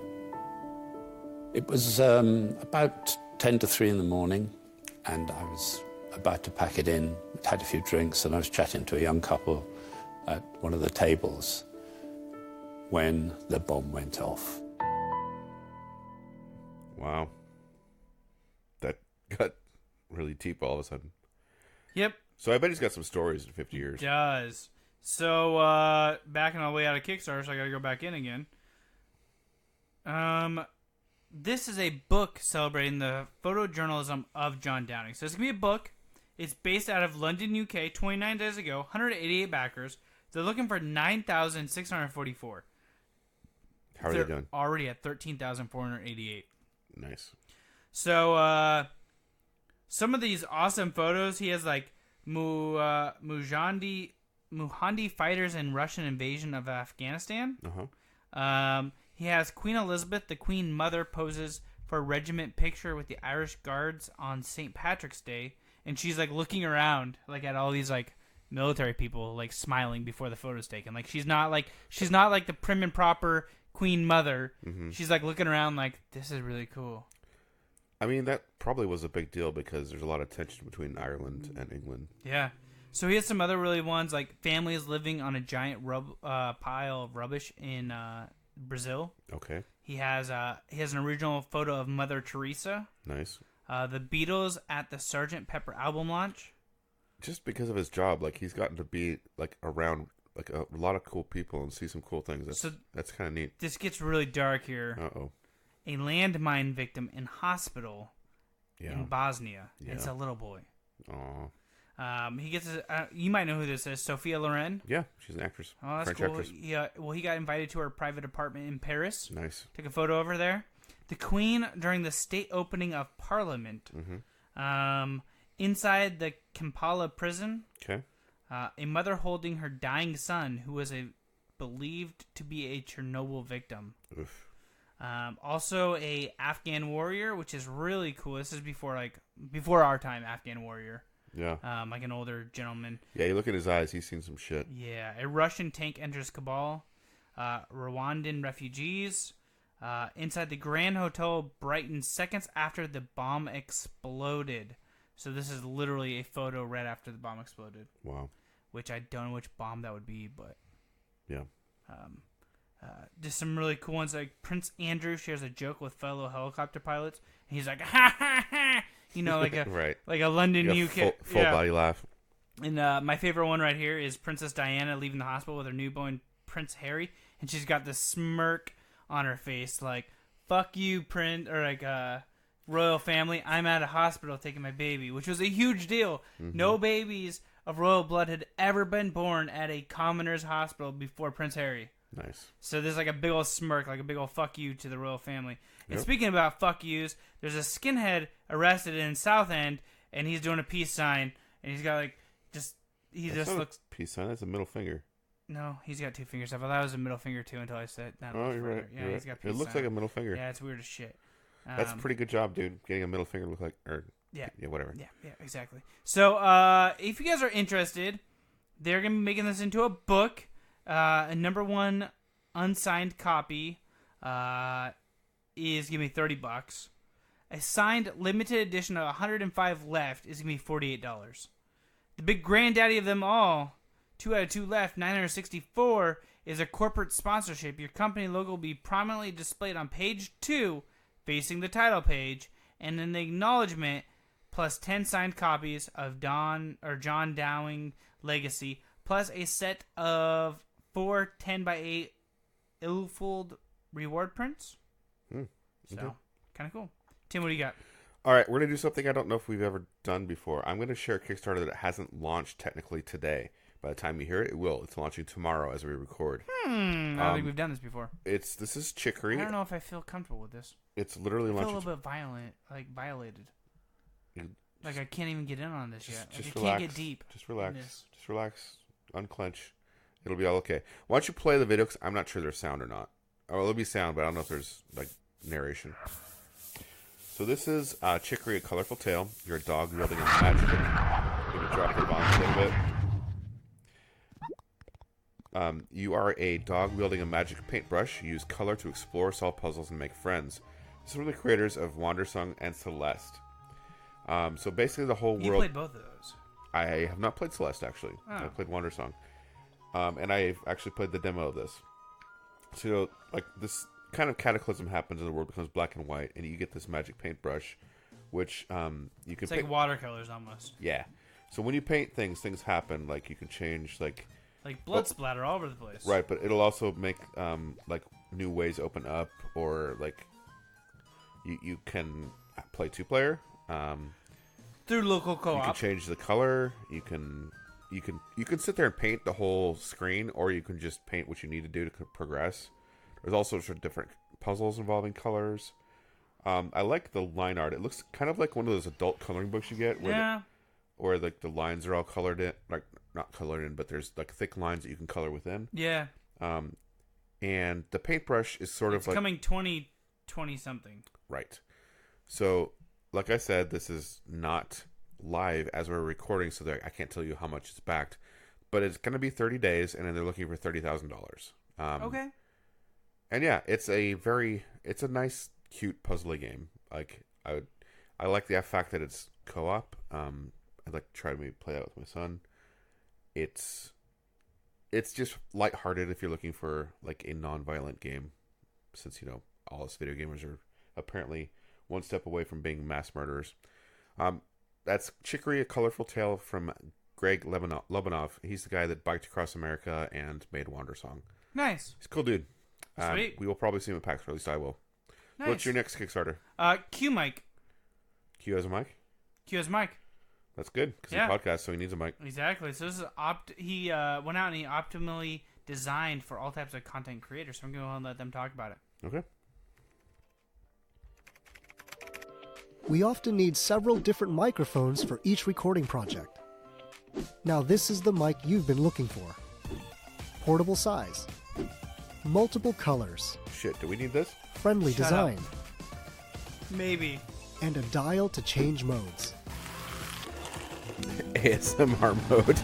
It was about 10 to 3 in the morning, and I was about to pack it in, had a few drinks, and I was chatting to a young couple at one of the tables when the bomb went off. Wow. That got really deep all of a sudden. Yep. So I bet he's got some stories in 50 years. He does. So, backing all the way out of Kickstarter, so I gotta go back in again. This is a book celebrating the photojournalism of John Downing. So it's gonna be a book. It's based out of London, UK, 29 days ago, 188 backers. They're looking for 9,644. How are they doing? Already at 13,488. Nice. So some of these awesome photos. He has like Mujahidi fighters in Russian invasion of Afghanistan. He has Queen Elizabeth, the Queen Mother, poses for a regiment picture with the Irish Guards on St. Patrick's Day, and she's like looking around like at all these like military people like smiling before the photo's taken. Like she's not like the prim and proper Queen Mother. She's like looking around like, this is really cool. I mean, that probably was a big deal because there's a lot of tension between Ireland and England. Yeah. So he has some other really ones, like families living on a giant pile of rubbish in Brazil. Okay. He has an original photo of Mother Teresa. Nice. The Beatles at the Sgt. Pepper album launch. Just because of his job, like he's gotten to be like around like a lot of cool people and see some cool things. That's kind of neat. This gets really dark here. Uh-oh. A landmine victim in hospital in Bosnia. Yeah. It's a little boy. Aw. He gets. You might know who this is. Sophia Loren. Yeah, she's an actress. Oh, that's French cool. actress. Yeah. Well, he got invited to her private apartment in Paris. Nice. Took a photo of her there. The Queen during the state opening of Parliament. Inside the Kampala prison. Okay. A mother holding her dying son, who was believed to be a Chernobyl victim. Oof. Also a Afghan warrior, which is really cool. This is before our time, Afghan warrior. Yeah. Like an older gentleman. Yeah, you look at his eyes, he's seen some shit. Yeah. A Russian tank enters Kabul. Rwandan refugees. Inside the Grand Hotel Brighton seconds after the bomb exploded. So this is literally a photo right after the bomb exploded. Wow. Which I don't know which bomb that would be, but... Yeah. Just some really cool ones, like Prince Andrew shares a joke with fellow helicopter pilots, and he's like, ha ha ha, you know, like a right. like a London UK full body laugh. And my favorite one right here is Princess Diana leaving the hospital with her newborn Prince Harry, and she's got this smirk on her face, like "fuck you, Prince," or like royal family. I'm at a hospital taking my baby, which was a huge deal. No babies of royal blood had ever been born at a commoner's hospital before Prince Harry. Nice. So there's like a big old smirk, like a big old fuck you to the royal family. And Yep. speaking about fuck yous, there's a skinhead arrested in Southend, and he's doing a peace sign, and he's got like That's not looks. a peace sign. That's a middle finger. No, he's got two fingers up. I thought it was a middle finger too until I said that. Oh, you're right. Yeah, You're he's right. got peace It looks sign. like a middle finger. Yeah, it's weird as shit. That's a pretty good job, dude. Getting a middle finger look like, yeah, whatever. Yeah, exactly. So, if you guys are interested, they're gonna be making this into a book. A #1 unsigned copy is gonna be $30. A signed limited edition of 105 left is gonna be $48. The big granddaddy of them all, 2 out of 2 left, 964, is a corporate sponsorship. Your company logo will be prominently displayed on page 2, facing the title page, and an acknowledgement plus 10 signed copies of John Downing Legacy, plus a set of 4 10x8 Ilfold reward prints. So, kind of cool. Tim, what do you got? All right, we're going to do something I don't know if we've ever done before. I'm going to share a Kickstarter that hasn't launched technically today. By the time you hear it, it will. It's launching tomorrow as we record. I don't think we've done this before. This is Chicory. I don't know if I feel comfortable with this. It's literally I feel a launching. little bit violent, like violated. Like I can't even get in on this yet. Just I relax. can't get deep. Just relax. in this. Just relax. Unclench. It'll be all okay. Why don't you play the video? Because I'm not sure there's sound or not. Oh, there'll be sound, but I don't know if there's like narration. So this is Chicory, A Colorful Tale. You're a dog wielding a magic. Maybe drop your bombs a little bit. You are a dog wielding a magic paintbrush. You use color to explore, solve puzzles, and make friends. This is from the creators of Wandersong and Celeste. So basically the whole world... You played both of those. I have not played Celeste, actually. Oh. I played Wandersong. And I've actually played the demo of this. So, like, this kind of cataclysm happens and the world becomes black and white, and you get this magic paintbrush, which you can It's paint... like watercolors almost. Yeah. So when you paint things happen. Like, you can change, like blood splatter all over the place. Right, but it'll also make, like, new ways open up, or, like, you can play 2-player. Through local co-op. You can change the color. You can sit there and paint the whole screen, or you can just paint what you need to do to progress. There's all sorts of different puzzles involving colors. I like the line art. It looks kind of like one of those adult coloring books you get, where like the lines are all colored in, like not colored in, but there's like thick lines that you can color within. Yeah. And the paintbrush is sort of like coming 2020 something. Right. So, like I said, this is not live as we're recording, so that I can't tell you how much it's backed. But it's going to be 30 days, and then they're looking for $30,000. Okay. And yeah, it's a nice, cute puzzly game. Like I like the fact that it's co-op. I'd like to try to maybe play that with my son. It's just lighthearted if you're looking for like a non-violent game, since all us video gamers are apparently one step away from being mass murderers. That's Chicory: A Colorful Tale from Greg Lebanov. He's the guy that biked across America and made Wandersong. Nice. He's a cool dude. Sweet. We will probably see him at PAX, or at least I will. Nice. What's your next Kickstarter? Q mic. Q has a mic? Q has a mic. That's good, because he's a podcast, so he needs a mic. Exactly. So this is he went out and he optimally designed for all types of content creators. So I'm going to let them talk about it. Okay. We often need several different microphones for each recording project. Now this is the mic you've been looking for. Portable size. Multiple colors. Shit, do we need this? Friendly Shut design. up. Maybe. And a dial to change modes. ASMR mode.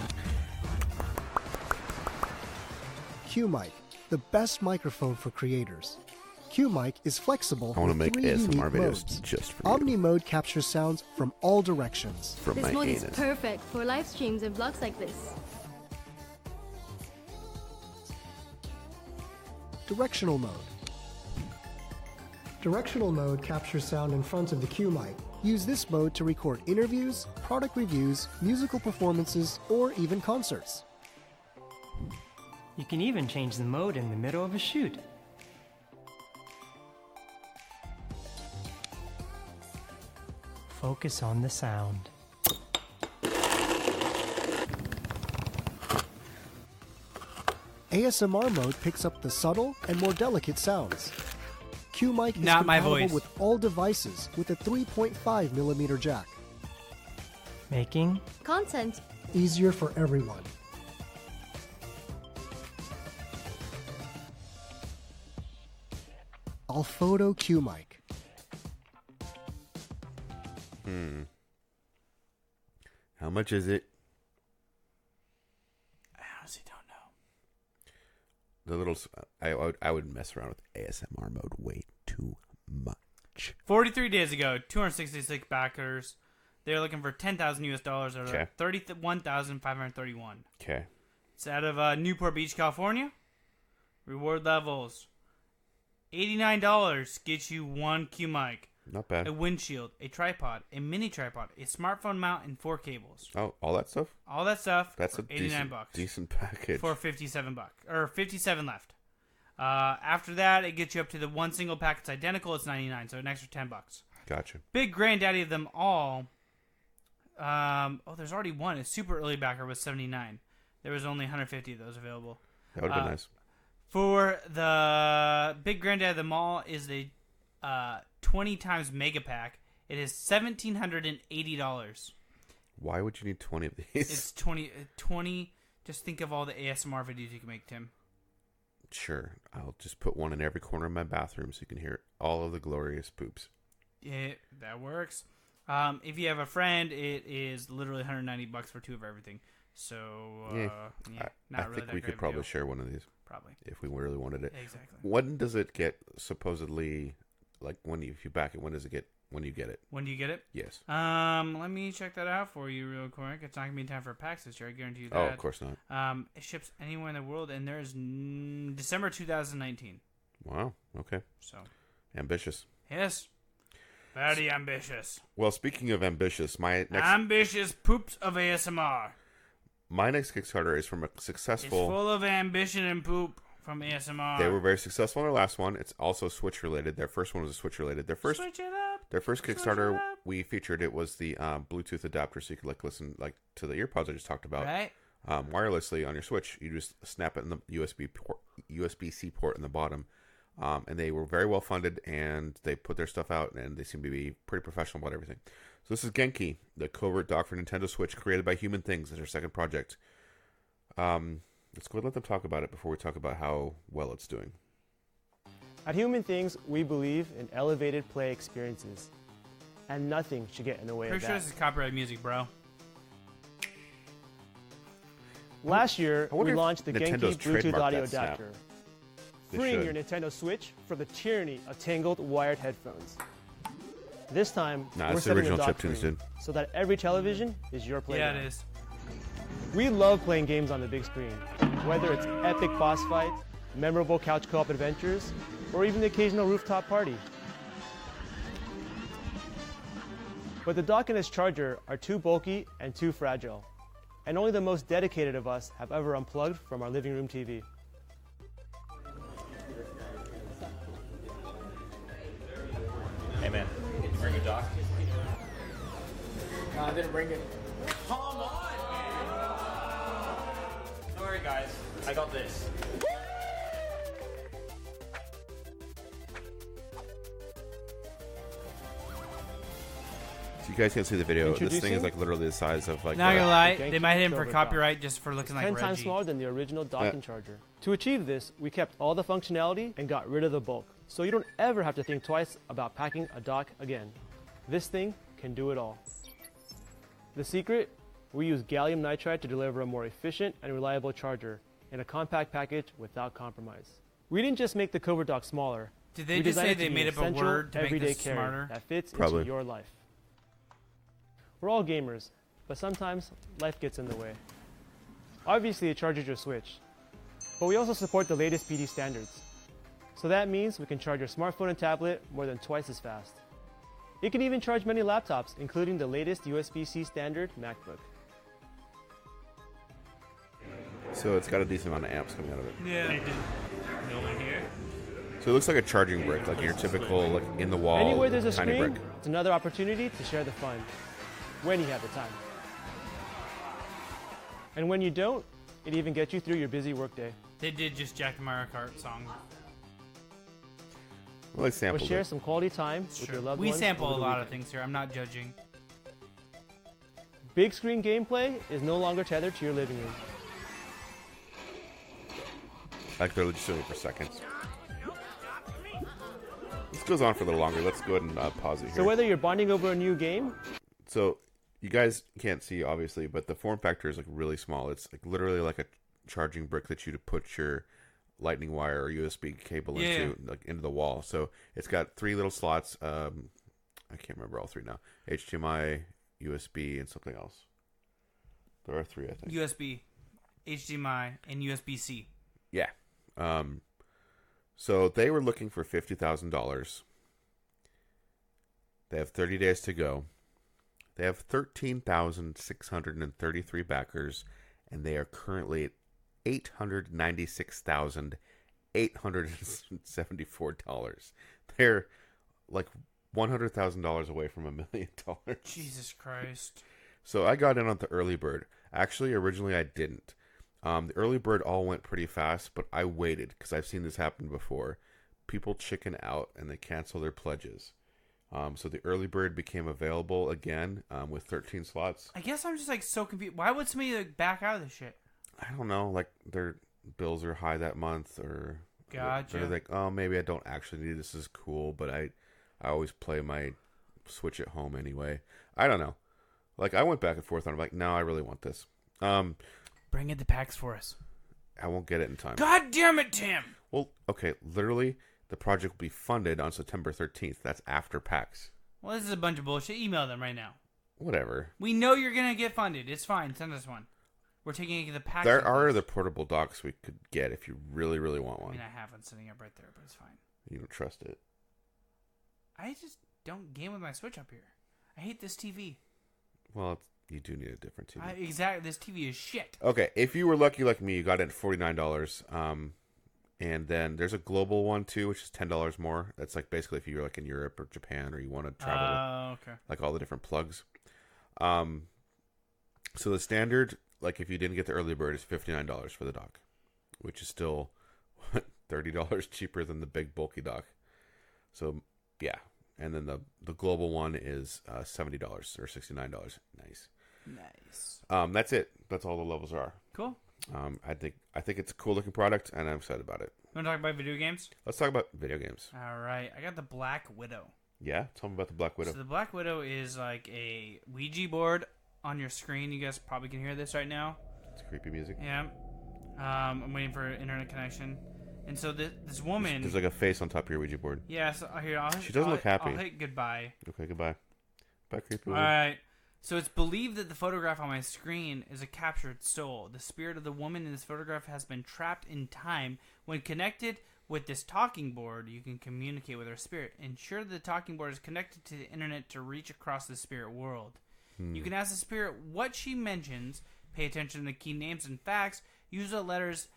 Q-Mic, the best microphone for creators. Q-Mic is flexible. I want to make with 3 ASMR unique videos modes. just for you. Omni mode captures sounds from all directions. From This my mode anus. is perfect for live streams and vlogs like this. Directional mode. Directional mode captures sound in front of the Q-Mic. Use this mode to record interviews, product reviews, musical performances, or even concerts. You can even change the mode in the middle of a shoot. Focus on the sound. ASMR mode picks up the subtle and more delicate sounds. Q-Mic is Not my compatible voice. with all devices with a 3.5mm jack. Making Content. Easier for everyone. Alphoto Q-Mic. How much is it? I honestly don't know. The little... I would mess around with ASMR mode way too much. 43 days ago, 266 backers. They're looking for $10,000 US or Okay. $31,531. Okay. It's out of Newport Beach, California. Reward levels: $89 gets you one Q mic, Not bad. a windshield, a tripod, a mini tripod, a smartphone mount, and 4 cables. Oh, all that stuff? All that stuff. That's for a $89 decent package. for $57 or 57 left. After that, it gets you up to the one single pack. It's identical. It's $99, so an extra $10. Gotcha. Big granddaddy of them all. There's already one. A super early backer was $79. There was only 150 of those available. That would have been nice. For the big granddad of them all is the 20 times mega pack. It is $1,780. Why would you need 20 of these? It's 20. Just think of all the ASMR videos you can make, Tim. Sure. I'll just put one in every corner of my bathroom so you can hear all of the glorious poops. Yeah, that works. If you have a friend, it is literally $190 for 2 of everything. So, I think we could probably share one of these. Probably. If we really wanted it. Exactly. When does it get supposedly, like, if you back it, when does it get, when you get it? When do you get it? Yes. Let me check that out for you real quick. It's not going to be in time for PAX this year, I guarantee you that. Oh, of course not. It ships anywhere in the world, and there's December 2019. Wow. Okay. So. Ambitious. Yes. Very ambitious. Well, speaking of ambitious, my next... Ambitious poops of ASMR. My next Kickstarter is from a successful... It's full of ambition and poop from ASMR. They were very successful in their last one. It's also Switch related. Their first one was a Switch related. Switch it up. Their first Kickstarter we featured, it was the Bluetooth adapter, so you could listen to the earpods I just talked about. Right. Wirelessly on your Switch. You just snap it in the USB-C port in the bottom. And they were very well funded, and they put their stuff out, and they seem to be pretty professional about everything. So this is Genki, the covert dock for Nintendo Switch, created by Human Things. It's their second project. Let's go ahead and let them talk about it before we talk about how well it's doing. At Human Things, we believe in elevated play experiences, and nothing should get in the way of that. Pretty sure this is copyright music, bro. Last year, we launched the Genki Bluetooth audio adapter, freeing your should. Nintendo Switch from the tyranny of tangled wired headphones. This time, we're it's the setting original the dock chiptunes, free, dude. so that every television is your playground. Yeah, it is. We love playing games on the big screen, whether it's epic boss fights, memorable couch co-op adventures, or even the occasional rooftop party. But the dock and its charger are too bulky and too fragile, and only the most dedicated of us have ever unplugged from our living room TV. Hey man, did you bring a dock? No, I didn't bring it. Come on, man! Don't worry guys, I got this. So you guys can't see the video. This thing is Introducing- like literally the size of like. Not gonna lie, Genki they might hit him for Silver Dock. copyright just for looking like 10 times Reggie. smaller than the original dock and charger. To achieve this, we kept all the functionality and got rid of the bulk, so you don't ever have to think twice about packing a dock again. This thing can do it all. The secret? We use gallium nitride to deliver a more efficient and reliable charger in a compact package without compromise. We didn't just make the cover dock smaller. Did they we just designed say it to they be made an up a essential, word to make everyday this carrier smarter? that fits Probably. into your life. We're all gamers, but sometimes life gets in the way. Obviously, it charges your Switch, but we also support the latest PD standards. So that means we can charge your smartphone and tablet more than twice as fast. It can even charge many laptops, including the latest USB-C standard MacBook. So it's got a decent amount of amps coming out of it. Yeah. No one here? So it looks like a charging brick, like your typical like in the wall Anywhere there's a tiny screen, brick. it's another opportunity to share the fun, when you have the time. And when you don't, it even gets you through your busy workday. They did just jack the Mario Kart song. Well, I Or sampled share it. some quality time with your loved We ones. sample over a the lot of weekend. things here. I'm not judging. Big screen gameplay is no longer tethered to your living room. Like they're just doing it for seconds. This goes on for a little longer. Let's go ahead and pause it here. So whether you're bonding over a new game, So you guys can't see obviously, but the form factor is like really small. It's like literally like a charging brick that you to put your lightning wire or USB cable into, like into the wall. So it's got 3 little slots. I can't remember all 3 now. HDMI, USB, and something else. There are 3, I think. USB, HDMI, and USB-C. Yeah. So they were looking for $50,000. They have 30 days to go. They have 13,633 backers, and they are currently at $896,874. They're like $100,000 away from $1 million. Jesus Christ. So I got in on the early bird. Actually, originally I didn't. The early bird all went pretty fast, but I waited because I've seen this happen before. People chicken out and they cancel their pledges. So the early bird became available again with 13 slots. I guess I'm just like so confused. Why would somebody like back out of this shit? I don't know, like their bills are high that month, or Gotcha. they're like, oh, maybe I don't actually need this. This is cool, but I always play my Switch at home anyway. I don't know. Like I went back and forth on it. I'm like, no, I really want this. Bring in the packs for us. I won't get it in time. God damn it, Tim! Well, okay, literally, the project will be funded on September 13th. That's after PAX. Well, this is a bunch of bullshit. Email them right now. Whatever. We know you're gonna get funded. It's fine. Send us one. We're taking the packs. There of are these. the portable docks we could get if you really, really want I one. mean, I have one sitting up right there, but it's fine. You don't trust it. I just don't game with my Switch up here. I hate this TV. Well, you do need a different TV. Exactly. This TV is shit. Okay, if you were lucky like me, you got it at $49. And then there's a global one too, which is $10 more. That's like basically if you're like in Europe or Japan or you want to travel, okay. like all the different plugs. So the standard, like if you didn't get the early bird, is $59 for the dock, which is still $30 cheaper than the big bulky dock. So yeah, and then the global one is $70 or $69. Nice. That's it. That's all the levels are. Cool. I think it's a cool looking product, and I'm excited about it. Want to talk about video games? Let's talk about video games. All right, I got the Black Widow. Yeah, tell me about the Black Widow. So the Black Widow is like a Ouija board on your screen. You guys probably can hear this right now. It's creepy music. Yeah. I'm waiting for internet connection. And so this woman... There's like a face on top of your Ouija board. Yeah, so here, she doesn't look happy. I'll hit goodbye. Okay, goodbye. Bye, creepy woman. All right. So it's believed that the photograph on my screen is a captured soul. The spirit of the woman in this photograph has been trapped in time. When connected with this talking board, you can communicate with her spirit. Ensure that the talking board is connected to the internet to reach across the spirit world. You can ask the spirit what she mentions. Pay attention to the key names and facts. Use the letters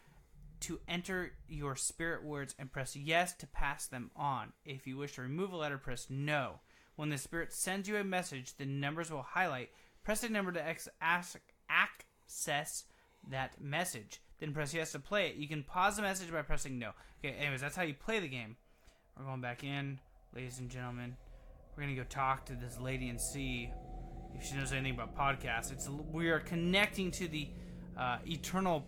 to enter your spirit words and press yes to pass them on. If you wish to remove a letter, press no. When the spirit sends you a message, the numbers will highlight. Press the number to access that message. Then press yes to play it. You can pause the message by pressing no. Okay, anyways, that's how you play the game. We're going back in, ladies and gentlemen. We're going to go talk to this lady and see if she knows anything about podcasts. We are connecting to the eternal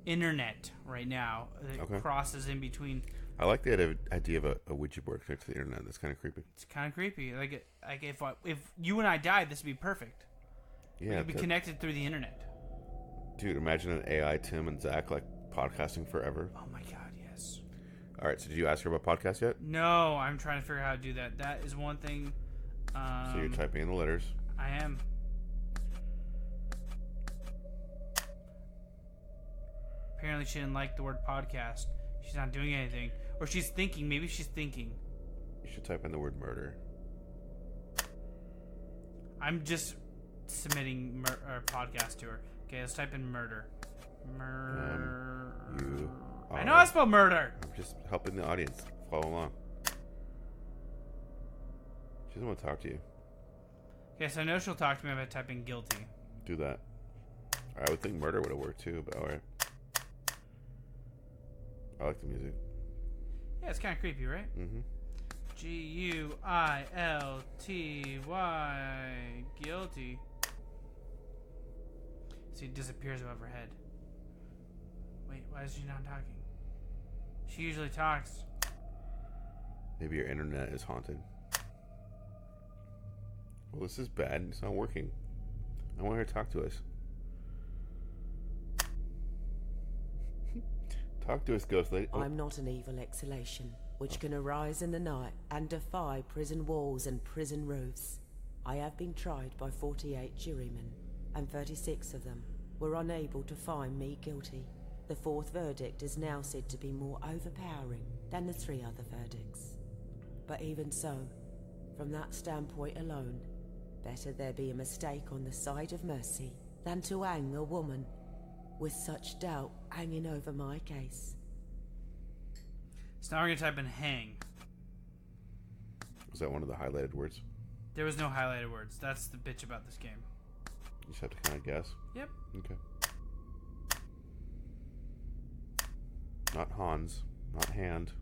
internet right now. It crosses in between. I like the idea of a Ouija board connected to the internet. That's kind of creepy. It's kind of creepy. Like if you and I died, this would be perfect. Yeah, we'd be connected through the internet. Dude, imagine an AI Tim and Zach like podcasting forever. Oh my god, yes. All right, so did you ask her about podcasts yet? No, I'm trying to figure out how to do that. That is one thing. So you're typing in the letters. I am. Apparently she didn't like the word podcast. She's not doing anything. Or she's thinking. Maybe she's thinking. You should type in the word murder. I'm just submitting podcast to her. Okay, let's type in murder. I know how to spell murder. I'm just helping the audience follow along. She doesn't want to talk to you. Okay, so I know she'll talk to me about typing guilty. Do that. I would think murder would have worked too, but alright. I like the music. Yeah, it's kind of creepy, right? Mm-hmm. G-U-I-L-T-Y. Guilty. See, it disappears above her head. Wait, why is she not talking? She usually talks. Maybe your internet is haunted. Well, this is bad. It's not working. I want her to talk to us. Talk to us, ghost lady. Oh. I'm not an evil exhalation, which can arise in the night and defy prison walls and prison roofs. I have been tried by 48 jurymen, and 36 of them were unable to find me guilty. The fourth verdict is now said to be more overpowering than the 3 other verdicts. But even so, from that standpoint alone, better there be a mistake on the side of mercy than to hang a woman with such doubt hanging over my case. So now we're going to type in hang. Was that one of the highlighted words? There was no highlighted words. That's the bitch about this game. You just have to kind of guess? Yep. Okay. Not Hans. Not hand.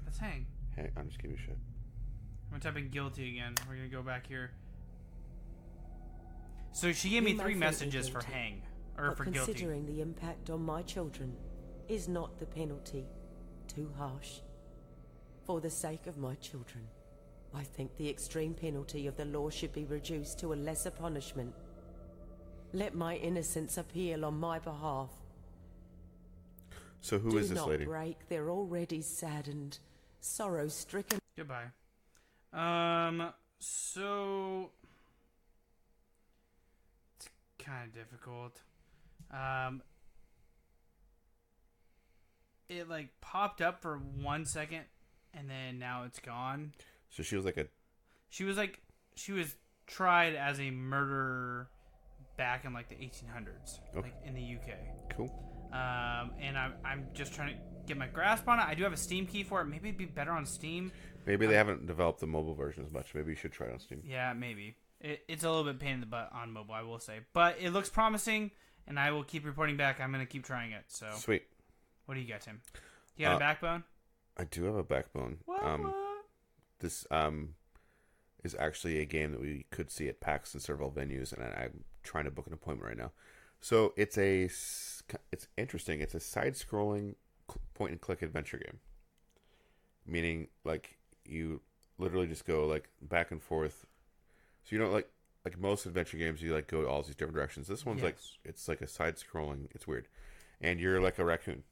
That's hang. Hang. I'm just giving you shit. I'm going to type in guilty again. We're going to go back here. So she gave me 3 messages for hang. Or for guilty. Considering the impact on my children, is not the penalty too harsh? For the sake of my children, I think the extreme penalty of the law should be reduced to a lesser punishment. Let my innocence appeal on my behalf. So who is this lady? Do not break their already saddened, sorrow-stricken... Goodbye. So... It's kind of difficult. It like popped up for 1 second and then now it's gone. So she was she was tried as a murderer back in like the 1800s, like in the UK. Cool. And I'm just trying to get my grasp on it. I do have a Steam key for it. Maybe it'd be better on Steam. Maybe they haven't developed the mobile version as much. Maybe you should try it on Steam. Yeah, maybe. It's a little bit pain in the butt on mobile, I will say. But it looks promising, and I will keep reporting back. I'm going to keep trying it. So sweet. What do you got, Tim? You got a backbone? I do have a backbone. What? This is actually a game that we could see at PAX in several venues, and I'm trying to book an appointment right now. So it's interesting. It's a side-scrolling point-and-click adventure game, meaning like you literally just go like back and forth. So you don't like most adventure games, you like go all these different directions. This one's like it's like a side-scrolling. It's weird, and you're like a raccoon,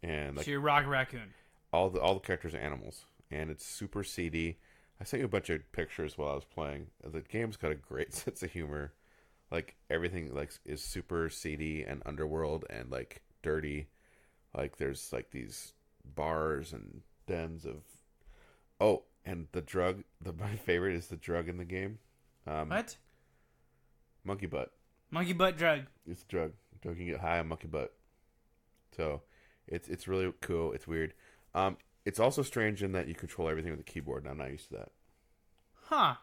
and like so you're Rock Raccoon. All the characters are animals, and it's super seedy. I sent you a bunch of pictures while I was playing. The game's got a great sense of humor. Like everything like is super seedy and underworld and like dirty. Like there's like these bars and dens of. Oh, and the drug. My favorite is the drug in the game. What? Monkey butt. Monkey butt drug. It's a drug. You can get high on monkey butt. So, it's really cool. It's weird. It's also strange in that you control everything with the keyboard, and I'm not used to that. Huh.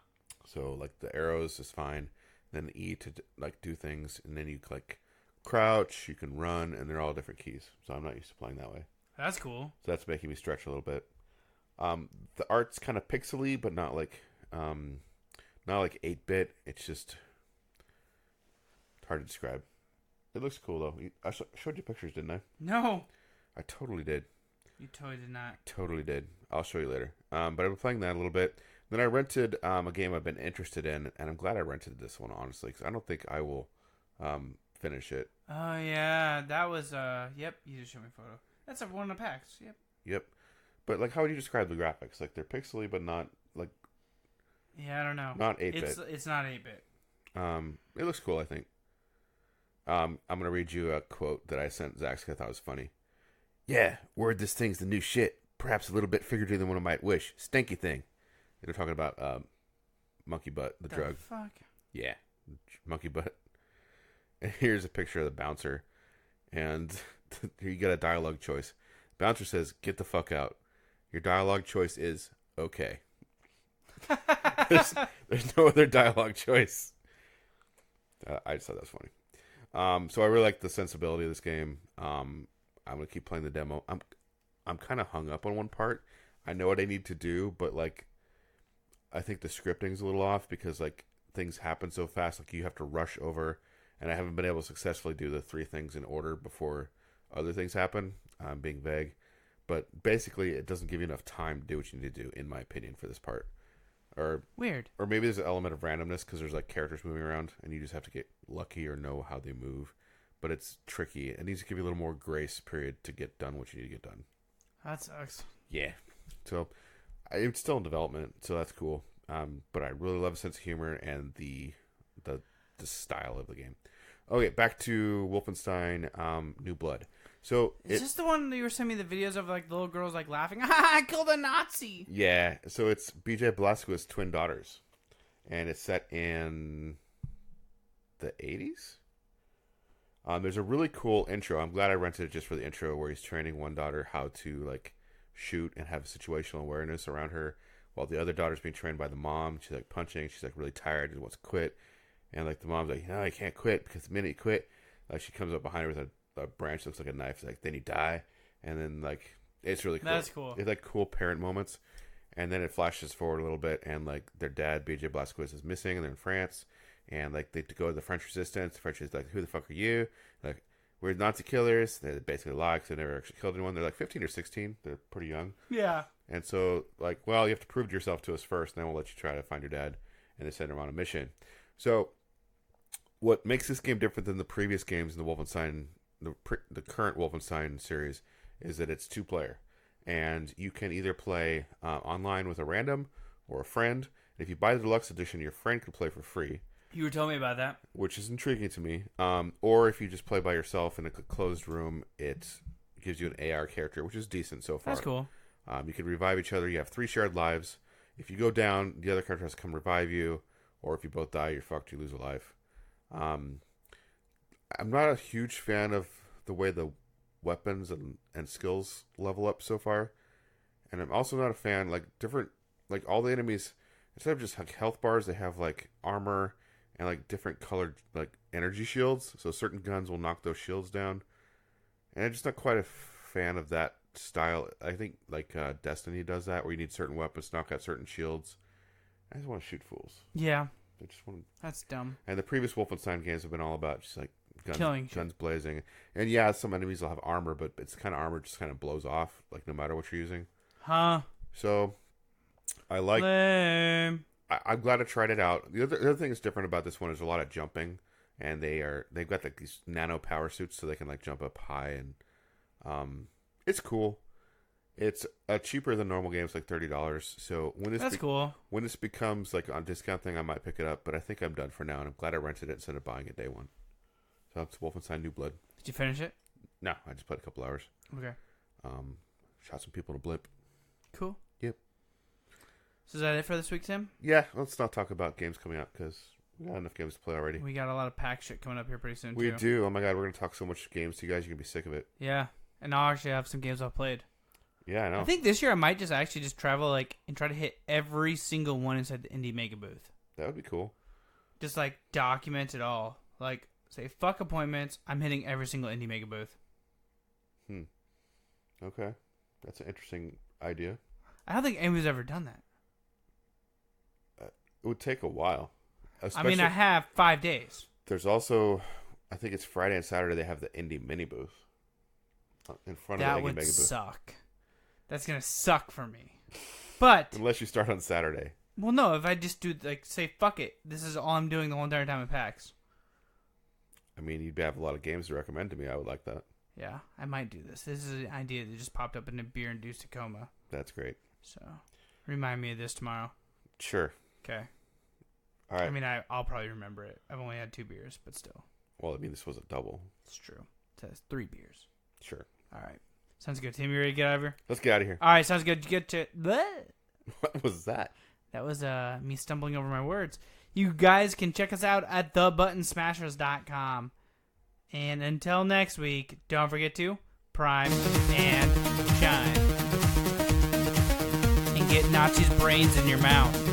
So, like, the arrows is fine. Then E to, like, do things. And then you, like, crouch. You can run. And they're all different keys. So, I'm not used to playing that way. That's cool. So, that's making me stretch a little bit. The art's kind of pixely, but not like 8-bit. It's just hard to describe. It looks cool, though. I showed you pictures, didn't I? No. I totally did. You totally did not. Totally did. I'll show you later. But I've been playing that a little bit. Then I rented a game I've been interested in, and I'm glad I rented this one, honestly, because I don't think I will finish it. Oh, yeah. That was, yep, you just showed me a photo. That's one of the packs, yep. Yep. But, like, how would you describe the graphics? Like, they're pixely, but not, like... Yeah, I don't know. Not 8-bit. It's not 8-bit. It looks cool, I think. I'm going to read you a quote that I sent Zach because I thought was funny. Yeah, word this thing's the new shit. Perhaps a little bit figurative than one might wish. Stanky thing. They're talking about monkey butt, the drug. Fuck? Yeah, monkey butt. And here's a picture of the bouncer. And you got a dialogue choice. Bouncer says, "Get the fuck out." Your dialogue choice is, okay. There's no other dialogue choice. I just thought that was funny. So I really like the sensibility of this game. I'm gonna keep playing the demo. I'm kind of hung up on one part. I know what I need to do, but like, I think the scripting's a little off because like things happen so fast. Like you have to rush over, and I haven't been able to successfully do the 3 things in order before other things happen. I'm being vague, but basically it doesn't give you enough time to do what you need to do, in my opinion, for this part. Or weird. Or maybe there's an element of randomness because there's like characters moving around, and you just have to get lucky or know how they move. But it's tricky. It needs to give you a little more grace period to get done what you need to get done. That sucks. Yeah. So it's still in development, so that's cool. But I really love the sense of humor and the style of the game. Okay, back to Wolfenstein New Blood. So is this the one that you were sending me the videos of, like the little girls like laughing? I killed a Nazi. Yeah. So it's BJ Blazkowicz' twin daughters, and it's set in the 80s. There's a really cool intro. I'm glad I rented it just for the intro, where he's training one daughter how to like shoot and have situational awareness around her, while the other daughter's being trained by the mom. She's like punching. She's like really tired and wants to quit. And like the mom's like, no, I can't quit, because the minute you quit, she comes up behind her with a branch that looks like a knife. It's like, then you die. And then like, it's really cool. That's cool. It's like cool parent moments. And then it flashes forward a little bit, and like their dad, BJ Blazkowicz, is missing, and they're in France. And like they go to the French resistance. The French is like, who the fuck are you? Like, we're Nazi killers. They basically lie because they never actually killed anyone. They're like 15 or 16. They're pretty young. Yeah. And so like, well, you have to prove yourself to us first, and then we'll let you try to find your dad. And they send him on a mission. So what makes this game different than the previous games in the Wolfenstein, the current Wolfenstein series, is that it's 2-player. And you can either play online with a random or a friend. And if you buy the deluxe edition, your friend can play for free. You were telling me about that. Which is intriguing to me. Or if you just play by yourself in a closed room, it gives you an AR character, which is decent so far. That's cool. You can revive each other. You have 3 shared lives. If you go down, the other character has to come revive you. Or if you both die, you're fucked. You lose a life. I'm not a huge fan of the way the weapons and skills level up so far. And I'm also not a fan, like all the enemies, instead of just like health bars, they have like armor and like different colored like energy shields. So certain guns will knock those shields down. And I'm just not quite a fan of that style. I think like Destiny does that, where you need certain weapons to knock out certain shields. I just want to shoot fools. Yeah. I just want. That's dumb. And the previous Wolfenstein games have been all about just like guns blazing. And yeah, some enemies will have armor, but it's kind of armor just kind of blows off, like no matter what you're using. Huh. So I like. Lame. I'm glad I tried it out. The other thing that's different about this one is a lot of jumping, and they've got like these nano power suits, so they can like jump up high, and it's cool. It's cheaper than normal games, like $30. So that's cool. When this becomes like on discount thing, I might pick it up. But I think I'm done for now, and I'm glad I rented it instead of buying it day one. So it's Wolfenstein New Blood. Did you finish it? No, I just played a couple hours. Okay. Shot some people in a blip. Cool. Yep. So is that it for this week, Tim? Yeah. Let's not talk about games coming out because we got enough games to play already. We got a lot of pack shit coming up here pretty soon. We do. Oh my god, we're gonna talk so much games to you guys. You're gonna be sick of it. Yeah, and I'll actually have some games I've played. Yeah, I know. I think this year I might just travel like and try to hit every single one inside the indie mega booth. That would be cool. Just like document it all. Like say fuck appointments. I'm hitting every single indie mega booth. Okay, that's an interesting idea. I don't think anybody's ever done that. It would take a while. I mean, I have 5 days. There's also, I think it's Friday and Saturday. They have the indie mini booth in front of the indie mega booth. That would suck. That's gonna suck for me. But unless you start on Saturday. Well, no. If I just do like say fuck it, this is all I'm doing the whole entire time at PAX. I mean, you'd have a lot of games to recommend to me. I would like that. Yeah, I might do this. This is an idea that just popped up in a beer-induced Tacoma. That's great. So, remind me of this tomorrow. Sure. Okay. All right. I mean, I'll probably remember it. I've only had 2 beers, but still. Well, I mean, this was a double. It's true. It says 3 beers. Sure. All right. Sounds good. Tim, you ready to get out of here? Let's get out of here. All right, sounds good. Get to... What was that? That was me stumbling over my words. You guys can check us out at thebuttonsmashers.com. And until next week, don't forget to prime and shine. And get Nazi's brains in your mouth.